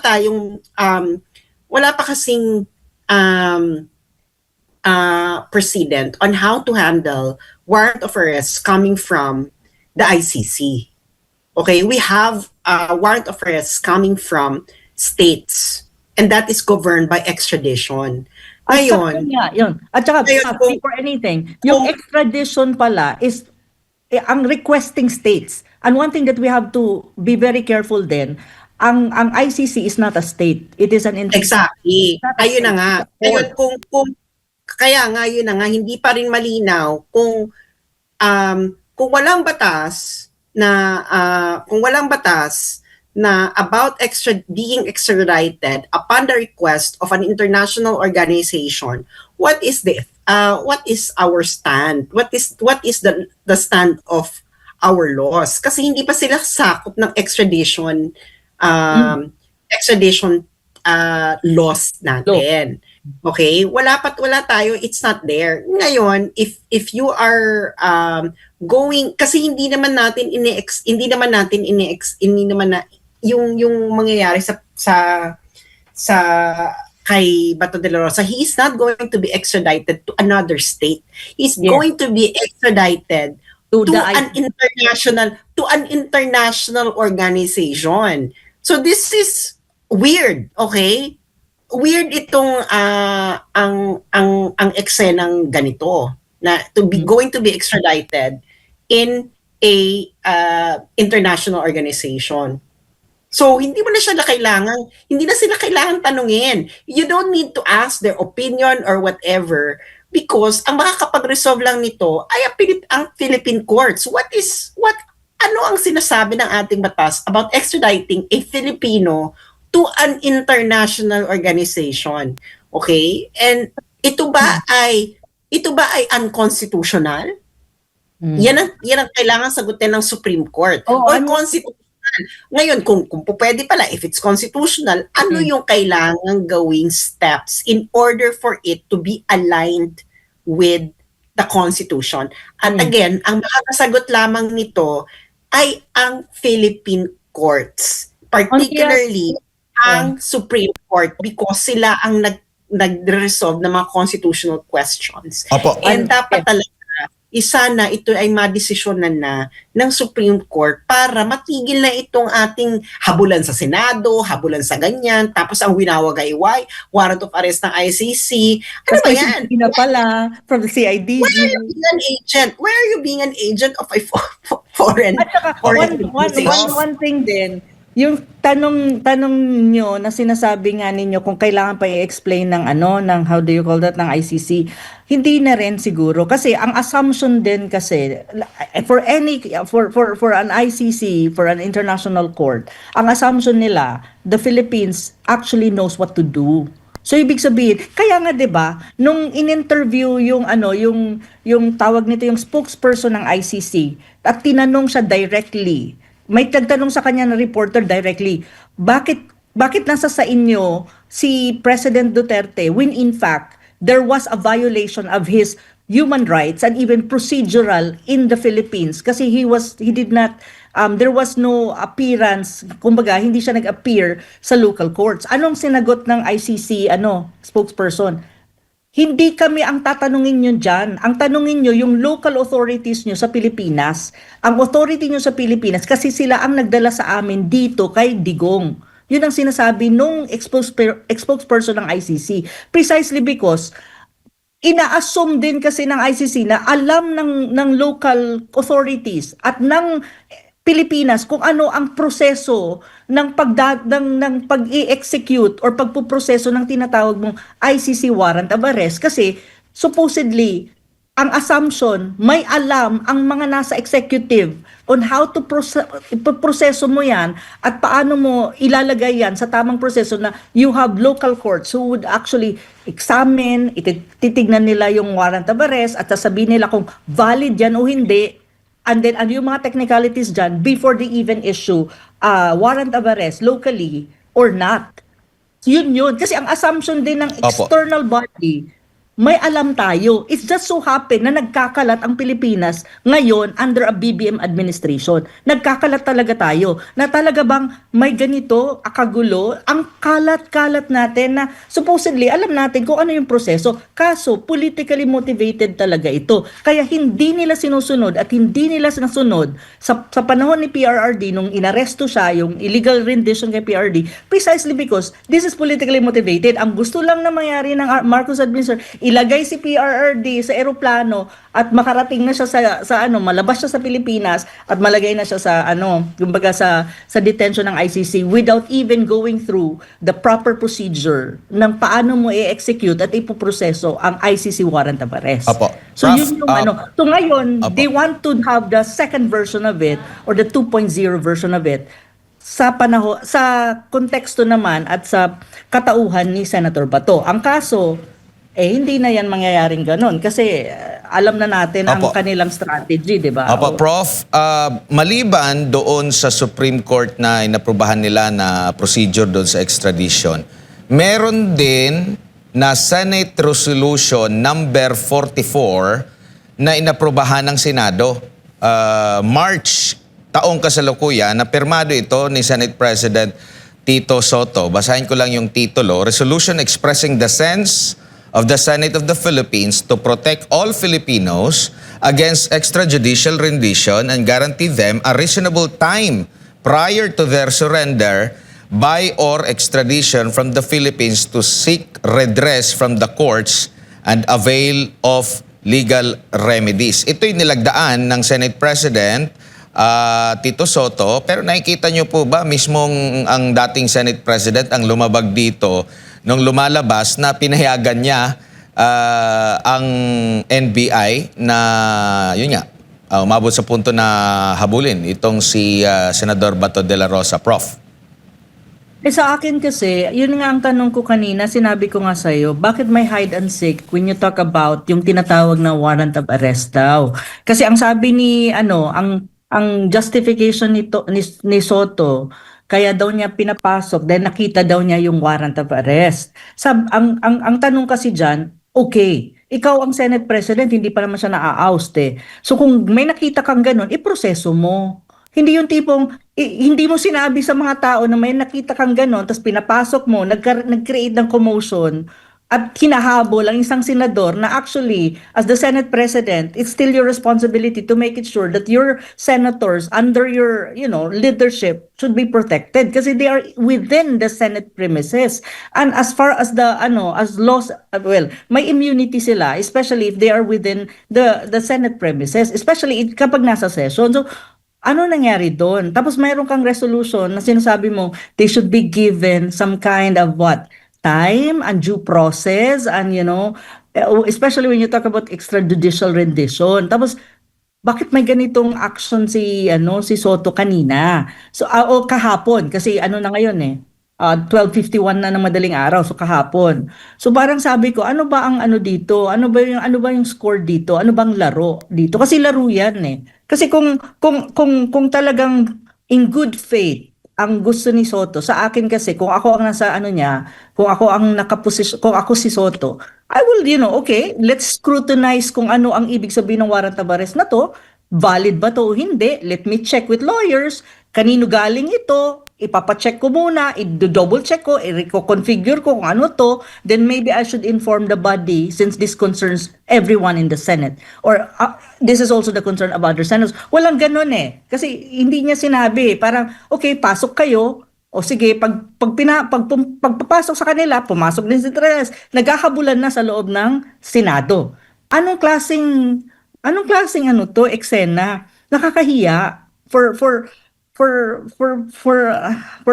kasing precedent on how to handle warrant of arrest coming from the ICC. Okay, we have warrant of arrest coming from states, and that is governed by extradition. Ngayon, At saka, Ngayon, kung- before anything, yung kung- extradition pala is ang requesting states. And one thing that we have to be very careful then, ang ICC is not a state. It is an entity. exactly. Ayun na nga. Ngayon, yun na nga, hindi pa rin malinaw kung walang batas na about being extradited upon the request of an international organization, what is our stand? What is the stand of our laws? Kasi hindi pa sila sakop ng extradition laws natin. Okay? Wala tayo, it's not there. Ngayon, if you are going, kasi hindi naman yung mangyayari sa kay Bato de la Rosa, he is not going to be extradited to another state. He's Yes. going to be extradited To to the an international organization. So this is weird, okay? Weird itong ang eksenang ganito na going to be extradited in a international organization. So hindi na sila kailangan tanungin. You don't need to ask their opinion or whatever because ang makakapag-resolve lang nito ay ang Philippine courts. Ano ang sinasabi ng ating batas about extraditing a Filipino to an international organization? Okay? And ito ba ay unconstitutional? Yan ang kailangan sagutin ng Supreme Court. Oh, Or constitutional. Ngayon, kung pwede pala, if it's constitutional, ano yung kailangang gawing steps in order for it to be aligned with the Constitution? At again, ang makakasagot lamang nito ay ang Philippine courts, particularly ang Supreme Court because sila ang nag-resolve ng mga constitutional questions. Opo. And dapat talaga sana ito ay madesisyonan na ng Supreme Court para matigil na itong ating habulan sa Senado, habulan sa ganyan, tapos ang winawag ay warrant of arrest ng ICC. Ano ba yan? Na pala from the CIDG. Why are you being an agent? Why are you being an agent of a foreign At saka, foreign one thing din, yung tanong nyo na sinasabi nga ninyo kung kailangan pa i-explain ng ng how do you call that, ng ICC, hindi na rin siguro kasi ang assumption din kasi for an ICC, for an international court, ang assumption nila the Philippines actually knows what to do. So ibig sabihin, kaya nga 'di ba, nung in-interview yung tawag nito yung spokesperson ng ICC at tinanong siya directly, may nagtanong sa kanya na reporter directly, bakit nasa sa inyo si President Duterte when in fact there was a violation of his human rights and even procedural in the Philippines kasi he did not there was no appearance, kumbaga hindi siya nag-appear sa local courts. Anong sinagot ng ICC spokesperson? Hindi kami ang tatanungin nyo dyan. Ang tanungin nyo yung local authorities nyo sa Pilipinas. Ang authority nyo sa Pilipinas kasi sila ang nagdala sa amin dito kay Digong. Yun ang sinasabi nung spokesperson ng ICC. Precisely because ina-assume din kasi ng ICC na alam ng local authorities at ng Pilipinas kung ano ang proseso ng pag-i-execute or pagpuproseso ng tinatawag mong ICC warrant of arrest kasi supposedly ang assumption may alam ang mga nasa executive on how to proseso mo yan at paano mo ilalagay yan sa tamang proseso na you have local courts who would actually examine, titignan nila yung warrant of arrest at sasabihin nila kung valid yan o hindi. And then, yung mga technicalities dyan before they even issue warrant of arrest locally or not. Yun. Kasi ang assumption din ng external body, may alam tayo. It's just so happen na nagkakalat ang Pilipinas ngayon under a BBM administration. Nagkakalat talaga tayo. Na talaga bang may ganito, akagulo, ang kalat-kalat natin na supposedly alam natin kung ano yung proseso. Kaso, politically motivated talaga ito. Kaya hindi nila sinusunod at hindi nila sinasunod sa panahon ni PRRD nung inaresto siya, yung illegal rendition kay PRRD, precisely because this is politically motivated. Ang gusto lang na mangyari ng Marcos administration, ilagay si PRRD sa eroplano at makarating na siya sa malabas siya sa Pilipinas at malagay na siya sa kumbaga sa detention ng ICC without even going through the proper procedure ng paano mo i-execute at ipoproseso ang ICC warrant of arrest. Opo. So Prof, yun yung So ngayon, Opo. they want to have the second version of it or the 2.0 version of it sa konteksto naman at sa katauhan ni Senator Bato. Ang kaso, hindi na yan mangyayaring ganon kasi alam na natin ang Opo. kanilang strategy, di ba? Opo, Prof, maliban doon sa Supreme Court na inaprubahan nila na procedure doon sa extradition, meron din na Senate Resolution number 44 na inaprubahan ng Senado. March, taong kasalukuyan, na pirmado ito ni Senate President Tito Soto. Basahin ko lang yung titulo. Resolution expressing the sense of the Senate of the Philippines to protect all Filipinos against extrajudicial rendition and guarantee them a reasonable time prior to their surrender by or extradition from the Philippines to seek redress from the courts and avail of legal remedies. Ito'y nilagdaan ng Senate President Tito Soto, pero nakikita niyo po ba mismong ang dating Senate President ang lumabag dito nung lumalabas na pinayagan niya ang NBI na, yun nga, umabot sa punto na habulin itong si Senador Bato de la Rosa, Prof. Sa akin kasi, yun nga ang tanong ko kanina, sinabi ko nga sa'yo, bakit may hide and seek when you talk about yung tinatawag na warrant of arrest daw? Kasi ang sabi ni, ang justification ni Soto, kaya daw niya pinapasok dahil nakita daw niya yung warrant of arrest. Ang tanong kasi dyan, okay, ikaw ang Senate President, hindi pa naman siya na-oust eh. So kung may nakita kang ganun, iproseso mo. Hindi yung tipong, hindi mo sinabi sa mga tao na may nakita kang ganun, tapos pinapasok mo, nag-create ng commotion, at hinahabol ang isang senador na actually, as the Senate President, it's still your responsibility to make it sure that your senators under your, leadership should be protected kasi they are within the Senate premises. And as far as as laws, may immunity sila, especially if they are within the Senate premises, especially kapag nasa session. So, ano nangyari doon? Tapos mayroon kang resolution na sinasabi mo, they should be given some kind of what? Time and due process and especially when you talk about extrajudicial rendition. Tapos bakit may ganitong action si Soto kanina? So o kahapon kasi ano na ngayon 12:51 na ng madaling araw, so kahapon. So parang sabi ko, ano ba ang ano dito? Ano ba yung score dito? Ano bang laro dito? Kasi laro 'yan eh. Kasi kung talagang in good faith ang gusto ni Soto, sa akin kasi kung ako ang nasa ano niya, kung ako ang nakaposisyon, kung ako si Soto, I will, okay, let's scrutinize kung ano ang ibig sabihin ng warrant of arrest na to. Valid ba to o hindi? Let me check with lawyers. Kanino galing ito? Ipapacheck ko muna, i-double check ko, i-reconfigure ko kung ano to, then maybe I should inform the body since this concerns everyone in the Senate. Or this is also the concern of other senators. Walang ganun eh. Kasi hindi niya sinabi, parang, okay, pasok kayo, o sige, pagpapasok sa kanila, pumasok din si Trias, naghahabulan na sa loob ng Senado. Anong klaseng eksena? Nakakahiya for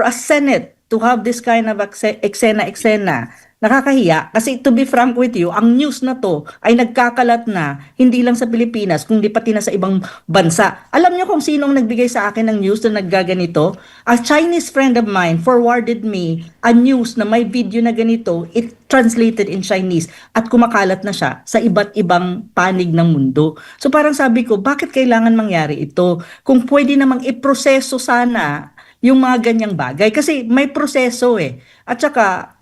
a Senate to have this kind of eksena. Nakakahiya kasi to be frank with you, ang news na to ay nagkakalat na hindi lang sa Pilipinas kundi pati na sa ibang bansa. Alam niyo kung sinong nagbigay sa akin ng news na naggaganito? A Chinese friend of mine forwarded me a news na may video na ganito, it translated in Chinese at kumakalat na siya sa iba't ibang panig ng mundo. So parang sabi ko, bakit kailangan mangyari ito? Kung pwede namang iproseso sana yung mga ganyang bagay. Kasi may proseso eh. At saka,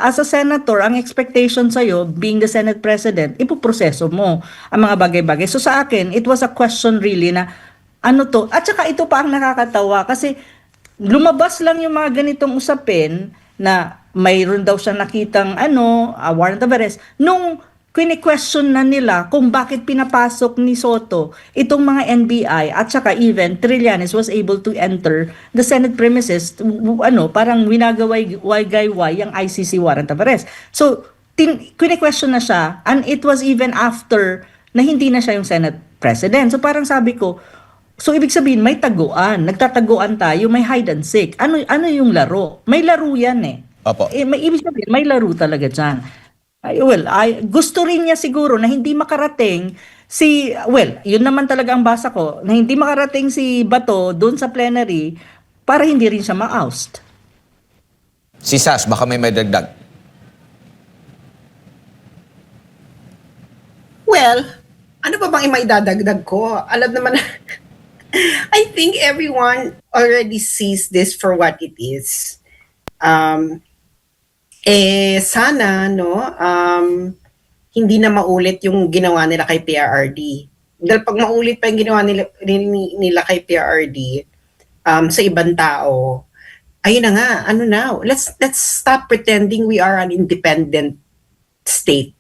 as a senator, ang expectation sa'yo, being the Senate President, ipoproseso mo ang mga bagay-bagay. So sa akin, it was a question really na, ano to? At saka ito pa ang nakakatawa kasi lumabas lang yung mga ganitong usapin na mayroon daw siyang nakitang warrant of arrest nung kini-question na nila kung bakit pinapasok ni Soto itong mga NBI at saka even Trillanes was able to enter the Senate premises, parang winagaway-gayway yung ICC warrant of arrest. So, kini-question na siya and it was even after na hindi na siya yung Senate President. So, parang sabi ko, so ibig sabihin may taguan, nagtataguan tayo, may hide and seek. Ano yung laro? May laro yan eh. Opo. Ibig sabihin, may laro talaga dyan. Gusto rin niya siguro na hindi makarating yun naman talaga ang basa ko, na hindi makarating si Bato doon sa plenary para hindi rin siya ma-oust. Si Sas, baka may dagdag. Well, ano pa bang maidadagdag ko? Alam naman, I think everyone already sees this for what it is. Sana, hindi na maulit yung ginawa nila kay PRRD. Dahil pag maulit pa yung ginawa nila kay PRRD sa ibang tao, ayun na nga, let's stop pretending we are an independent state.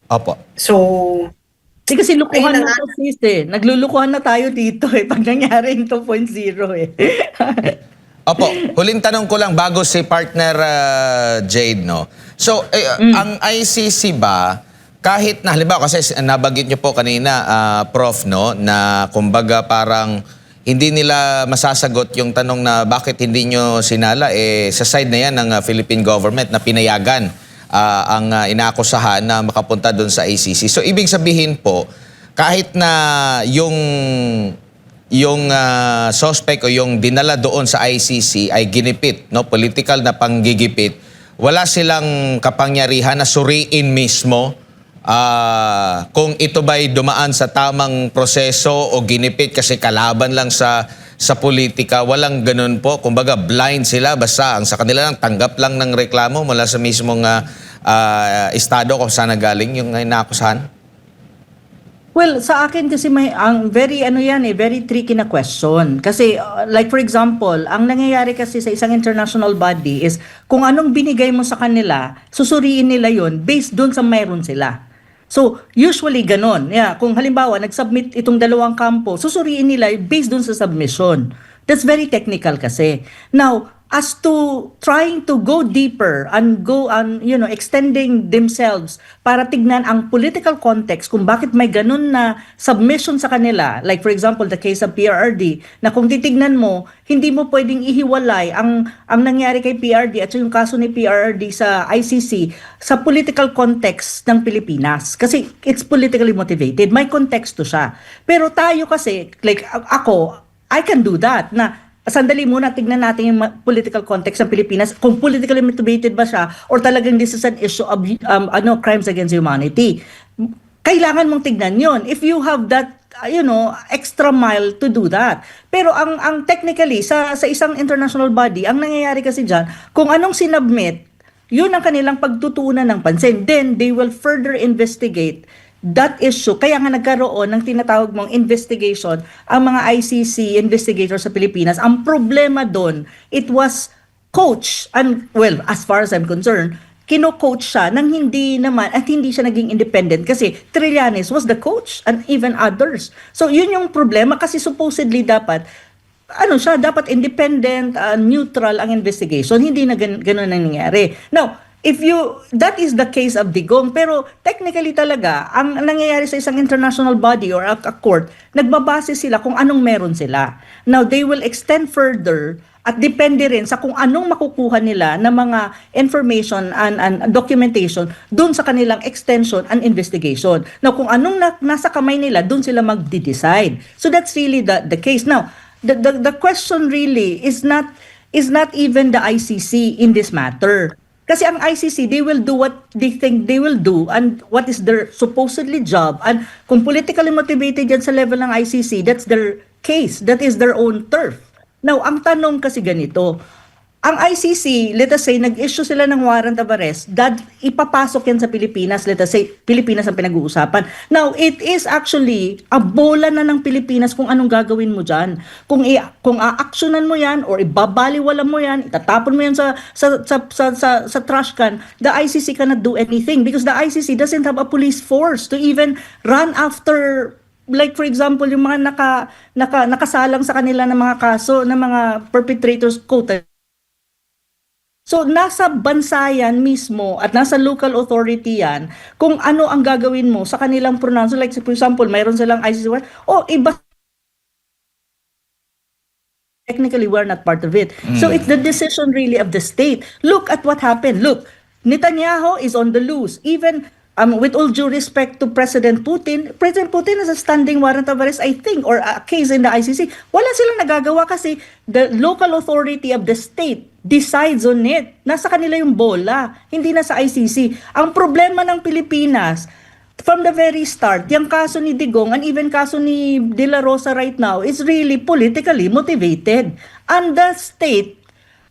Opo. So, Kasi lukuhan ayun na to, sis eh. Naglulukuhan na tayo dito eh. Pag nangyari yung 2.0 eh. Opo, huling tanong ko lang bago si partner Jade, no? So, ang ICC ba, kahit na, halimbawa, kasi nabanggit nyo po kanina, Prof, no, na kumbaga parang hindi nila masasagot yung tanong na bakit hindi nyo sinala, sa side na yan ng Philippine government na pinayagan ang inaakusahan na makapunta doon sa ICC. So, ibig sabihin po, kahit na yung suspect o yung dinala doon sa ICC ay ginipit, no, political na panggigipit, wala silang kapangyarihan na suriin mismo kung ito ba'y dumaan sa tamang proseso o ginipit kasi kalaban lang sa politika. Walang ganun po. Kumbaga blind sila, basta ang sa kanila lang tanggap lang ng reklamo mula sa mismong estado kung saan galing yung inaakusahan. Well, sa akin kasi ang very very tricky na question. Kasi like for example, ang nangyayari kasi sa isang international body is kung anong binigay mo sa kanila, susuriin nila yon based doon sa mayroon sila. So, usually ganon. Yeah, kung halimbawa nag-submit itong dalawang kampo, susuriin nila based doon sa submission. That's very technical kasi. Now, as to trying to go deeper and go on, extending themselves para tignan ang political context kung bakit may ganun na submission sa kanila. Like for example, the case of PRRD, na kung titignan mo, hindi mo pwedeng ihiwalay ang nangyari kay PRRD at yung kaso ni PRRD sa ICC sa political context ng Pilipinas. Kasi it's politically motivated. May konteksto siya. Pero tayo kasi, like ako, I can do that na sandali muna, tignan natin yung political context ng Pilipinas, kung politically motivated ba siya or talagang this is an issue of crimes against humanity. Kailangan mong tignan yon if you have that extra mile to do that. Pero ang technically sa isang international body, ang nangyayari kasi diyan, kung anong sinubmit, yun ang kanilang pagtutuunan ng pansin. Then they will further investigate that issue. Kaya nga nagkaroon ng tinatawag mong investigation ang mga ICC investigators sa Pilipinas. Ang problema doon, it was coach, and well, as far as I'm concerned, kino-coach siya nang hindi naman at hindi siya naging independent kasi Trillanes was the coach and even others. So yun yung problema kasi supposedly dapat dapat independent, neutral ang investigation. Hindi na ganun ang nangyari. Now, that is the case of Digong, pero technically talaga, ang nangyayari sa isang international body or a court, nagbabase sila kung anong meron sila. Now, they will extend further at depende rin sa kung anong makukuha nila na mga information and documentation dun sa kanilang extension and investigation. Now, kung anong nasa kamay nila, dun sila mag-decide. So that's really the case. Now, the question really is not even the ICC in this matter. Kasi ang ICC, they will do what they think they will do and what is their supposedly job. And kung politically motivated yan sa level ng ICC, that's their case. That is their own turf. Now, ang tanong kasi ganito, ang ICC, let us say, nag-issue sila ng warrant of arrest, ipapasok yan sa Pilipinas, let us say, Pilipinas ang pinag-uusapan. Now, it is actually a bola na ng Pilipinas kung anong gagawin mo dyan. Kung a-actionan mo yan, or ibabaliwalan mo yan, itatapon mo yan sa trash can, the ICC cannot do anything because the ICC doesn't have a police force to even run after, like for example, yung mga nakasalang sa kanila ng mga kaso, ng mga perpetrators, quote. So, nasa bansa yan mismo at nasa local authority yan kung ano ang gagawin mo sa kanilang pronounce. Like, for example, mayroon silang ICC warrant. Iba. Technically, we're not part of it. So, it's the decision really of the state. Look at what happened. Look, Netanyahu is on the loose. Even with all due respect to President Putin has a standing warrant of arrest, I think, or a case in the ICC. Wala silang nagagawa kasi the local authority of the state decides on it. Nasa kanila yung bola, hindi na sa ICC. Ang problema ng Pilipinas, from the very start, yung kaso ni Digong and even kaso ni De La Rosa right now is really politically motivated. And the state,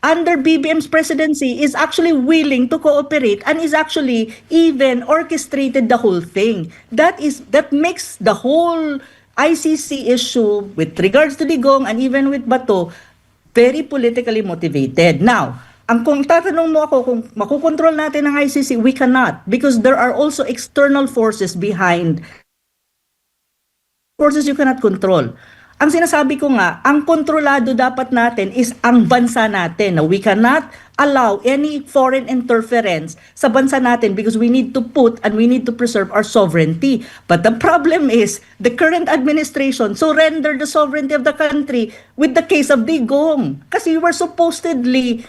under BBM's presidency, is actually willing to cooperate and is actually even orchestrated the whole thing. That makes the whole ICC issue with regards to Digong and even with Bato very politically motivated. Now, kung tatanong mo ako kung makukontrol natin ang ICC, we cannot because there are also external forces behind. Forces you cannot control. Ang sinasabi ko nga, ang kontrolado dapat natin is ang bansa natin. We cannot allow any foreign interference sa bansa natin because we need to put and we need to preserve our sovereignty. But the problem is, the current administration surrendered the sovereignty of the country with the case of Digong. Kasi we were supposedly,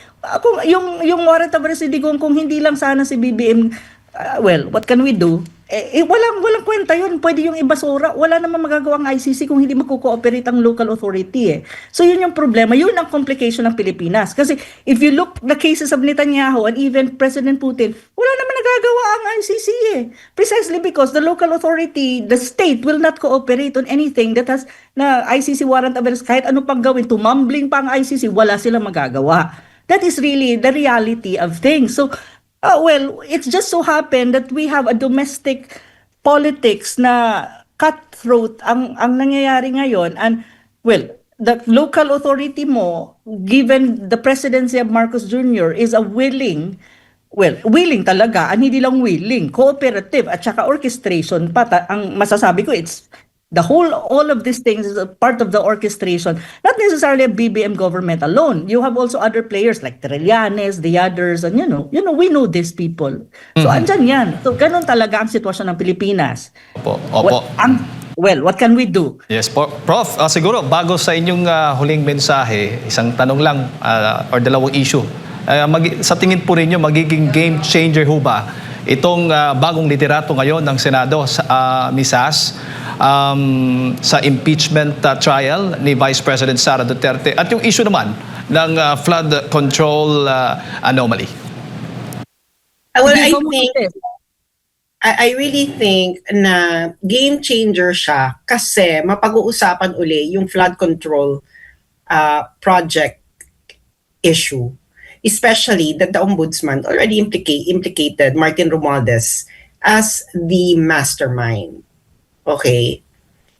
yung warrant of arrest si Digong, kung hindi lang sana si BBM, well, what can we do? Walang kwenta yun. Pwede yung ibasura. Wala naman magagawa ang ICC kung hindi magko-cooperate ang local authority. So yun yung problema. Yun ang complication ng Pilipinas. Kasi if you look the cases of Netanyahu and even President Putin, wala naman nagagawa ang ICC Precisely because the local authority, the state will not cooperate on anything that has na ICC warrant of arrest. Kahit ano pang gawin, tumambling pa ang ICC, wala silang magagawa. That is really the reality of things. So, well, it's just so happened that we have a domestic politics na cutthroat ang nangyayari ngayon. And, well, the local authority mo, given the presidency of Marcos Jr., is willing talaga, and hindi lang willing, cooperative, at saka orchestration pa. Ang masasabi ko, it's all of these things is a part of the orchestration, not necessarily a BBM government alone. You have also other players like Trillanes, the others, and we know these people. So andyan yan. So ganun talaga ang sitwasyon ng Pilipinas. Opo, opo. What can we do? Yes po. Prof, siguro bago sa inyong huling mensahe, isang tanong lang or dalawang issue. Sa tingin po ninyo, magiging game changer ho ba itong bagong liderato ngayon ng Senado, Ms. Sas, sa impeachment trial ni Vice President Sara Duterte at yung issue naman ng flood control anomaly? Well, I really think na game changer siya kasi mapag-uusapan uli yung flood control project issue. Especially that the Ombudsman already implicated Martin Romualdez as the mastermind. Okay?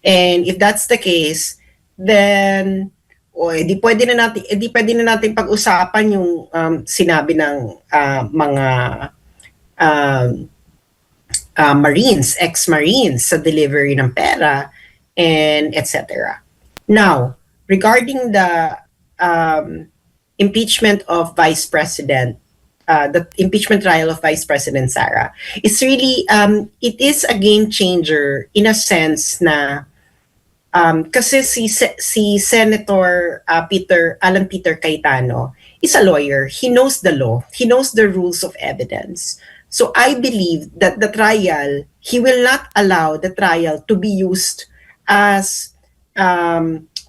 And if that's the case, then di pwede na natin pag-usapan yung sinabi ng mga Marines, ex-Marines sa delivery ng pera and etc. Now, regarding the impeachment of Vice President, the impeachment trial of Vice President Sara, it's really, it is a game changer in a sense na kasi si Senator Alan Peter Cayetano is a lawyer. He knows the law. He knows the rules of evidence. So I believe that he will not allow the trial to be used as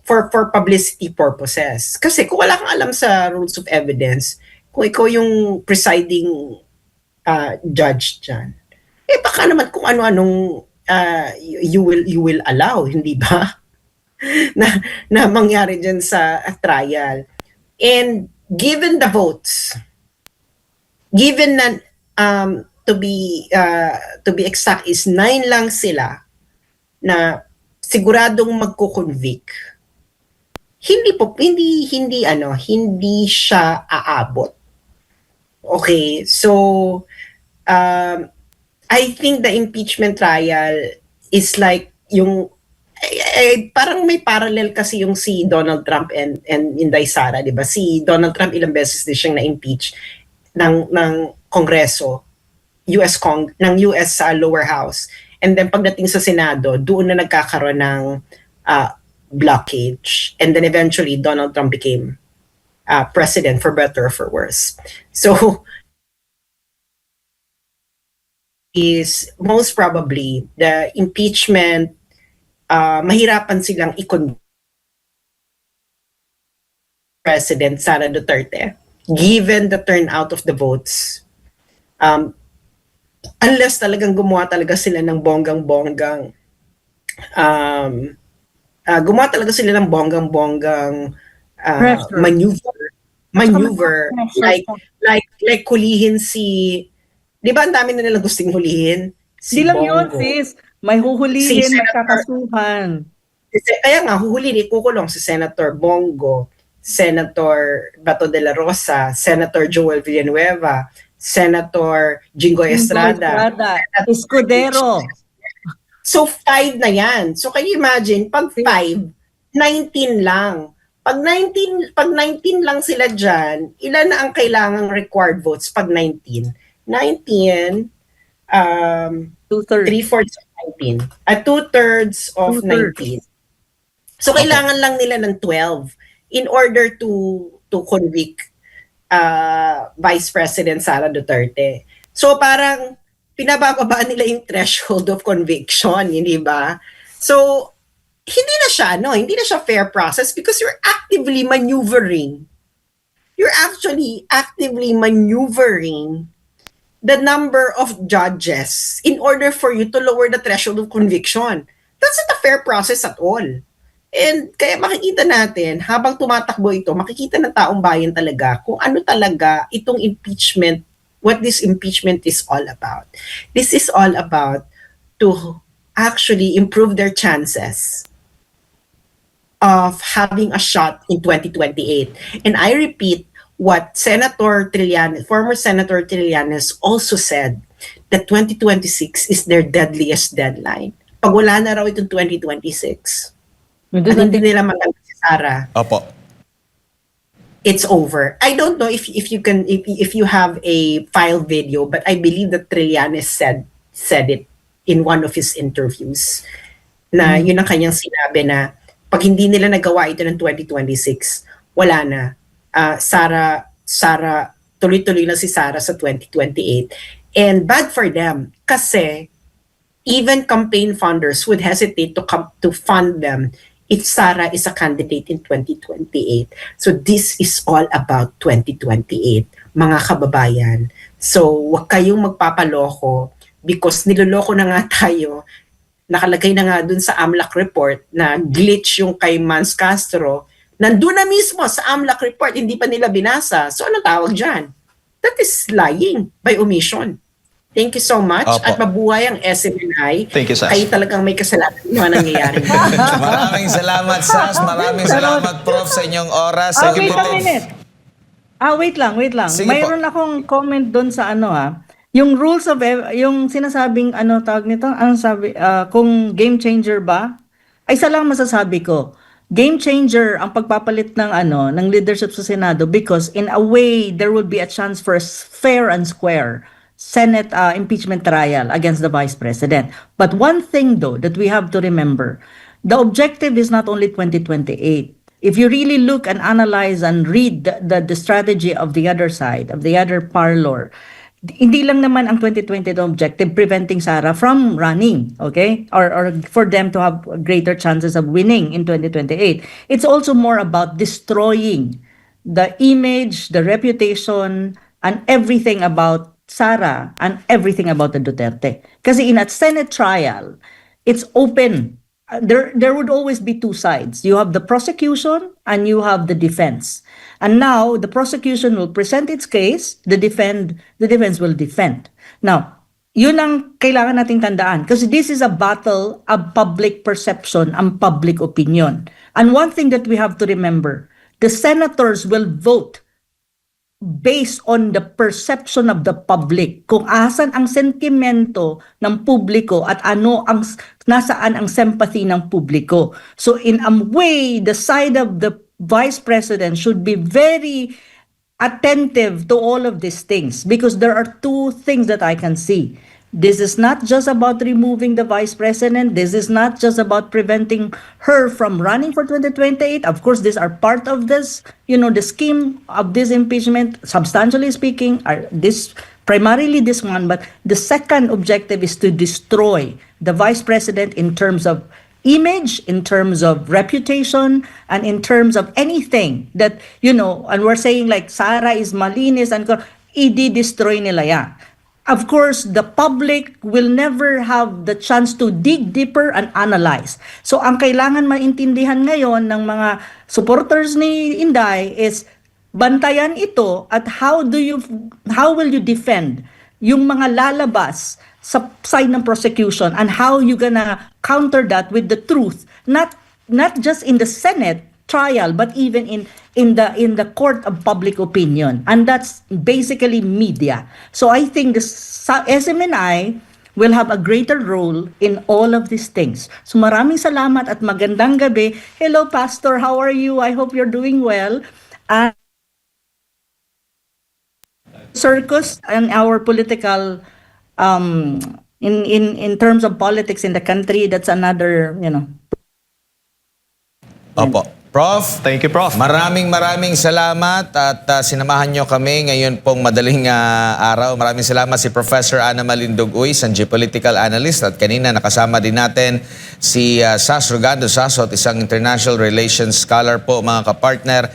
for publicity purposes. Kasi kung wala kang alam sa rules of evidence, kung ikaw yung presiding judge dyan, baka naman kung ano-anong you will allow, hindi ba? na mangyari dyan sa trial. And given the votes, given na to be exact is 9 lang sila na siguradong magko-convict, hindi siya aabot. Okay, so I think the impeachment trial is like yung parang may parallel kasi yung si Donald Trump and Inday Sara, 'di ba? Si Donald Trump ilang beses din siyang na-impeach ng Kongreso, ng US lower house. And then pagdating sa Senado, doon na nagkakaroon ng blockage. And then eventually, Donald Trump became president, for better or for worse. So, is most probably the impeachment, mahirapan silang President Sara Duterte, given the turnout of the votes. Unless talagang gumawa talaga sila ng bonggang-bonggang maneuver like hulihin si, di ba ang dami na nilang gustong hulihin? Di lang yun, sis. May huhulihin, magkakasuhan. Kaya nga, huhulihin, ikukulong si Senator Bongo, Senator Bato de la Rosa, Senator Joel Villanueva, Senator Jinggoy Estrada, Escudero. So 5 na yan. So can you imagine, pag 5, 19 lang. Pag 19 lang sila dyan, ilan na ang kailangang required votes pag 19? 19, 3/4 of 19. At 2/3 of 19. So kailangan lang nila ng 12 in order to convict Vice President Sara Duterte. So parang pinabababa nila yung threshold of conviction, hindi ba? So hindi na siya fair process because you're actively maneuvering. You're actually actively maneuvering the number of judges in order for you to lower the threshold of conviction. That's not a fair process at all. And kaya makikita natin, habang tumatakbo ito, makikita ng taong bayan talaga kung ano talaga itong impeachment, what this impeachment is all about. This is all about to actually improve their chances of having a shot in 2028. And I repeat what former Senator Trillanes also said, that 2026 is their deadliest deadline. pag wala na raw itong 2026, Hindi at hindi natin- nila maganda si Sara, Opo. it's over. I don't know if you can if you have a file video, but I believe that Trillanes said it in one of his interviews na yun ang kanyang sinabi na pag hindi nila nagawa ito ng 2026, wala na. Sara tuloy-tuloy na si Sara sa 2028. And bad for them kasi even campaign funders would hesitate to fund them if Sara is a candidate in 2028. So this is all about 2028, mga kababayan. So wag kayong magpapaloko because niloloko na nga tayo. Nakalagay na nga dun sa AMLAC report na glitch yung kay Mans Castro. Nandun na mismo sa AMLAC report, hindi pa nila binasa. So ano tawag dyan? That is lying by omission. Thank you so much. Opo. At mabuhay ang SMNI. Thank you, Sas. Kayo talagang may kasalanan ng mga nangyayari. Maraming salamat, Sas. Maraming salamat, Prof, sa inyong oras. Sa wait a Prof. minute. Wait lang. Sige po. Mayroon akong comment doon sa yung rules of yung sinasabing tawag nito, sabi kung game changer ba? Ay isa lang masasabi ko. Game changer ang pagpapalit ng leadership sa Senado because in a way there will be a chance for a fair and square Senate impeachment trial against the Vice President. But one thing though that we have to remember, the objective is not only 2028. If you really look and analyze and read the strategy of the other side, of the other parlor, hindi lang naman ang 2020 the objective preventing Sara from running, okay? Or for them to have greater chances of winning in 2028. It's also more about destroying the image, the reputation, and everything about Sara and everything about the Duterte. Kasi in a Senate trial, it's open. There would always be two sides. You have the prosecution and you have the defense. And now the prosecution will present its case, the defense will defend. Now, yun ang kailangan nating tandaan kasi this is a battle of public perception and public opinion. And one thing that we have to remember, the senators will vote based on the perception of the public, kung asan ang sentimento ng publiko at nasaan ang sympathy ng publiko. So in a way, the side of the Vice President should be very attentive to all of these things because there are two things that I can see. This is not just about removing the Vice President. This is not just about preventing her from running for 2028. Of course, these are part of this, the scheme of this impeachment, substantially speaking, primarily this one. But the second objective is to destroy the Vice President in terms of image, in terms of reputation, and in terms of anything that, and we're saying like Sara is malinis and i-destroy nila yan. Of course, the public will never have the chance to dig deeper and analyze. So ang kailangan maintindihan ngayon ng mga supporters ni Inday is bantayan ito at how will you defend yung mga lalabas sa side ng prosecution and how you gonna counter that with the truth, not just in the Senate trial but even in the court of public opinion, and that's basically media. So I think the SMNI will have a greater role in all of these things. So maraming salamat at magandang gabi. Hello Pastor, how are you? I hope you're doing well. Circus and our political in terms of politics in the country, that's another, Opo. Prof, Thank you, Prof. maraming salamat at sinamahan nyo kami ngayon pong madaling araw. Maraming salamat si Professor Ana Malindog Uy, ang geopolitical analyst, at kanina nakasama din natin si Sas Rogando Sasot, isang international relations scholar po, mga kapartner.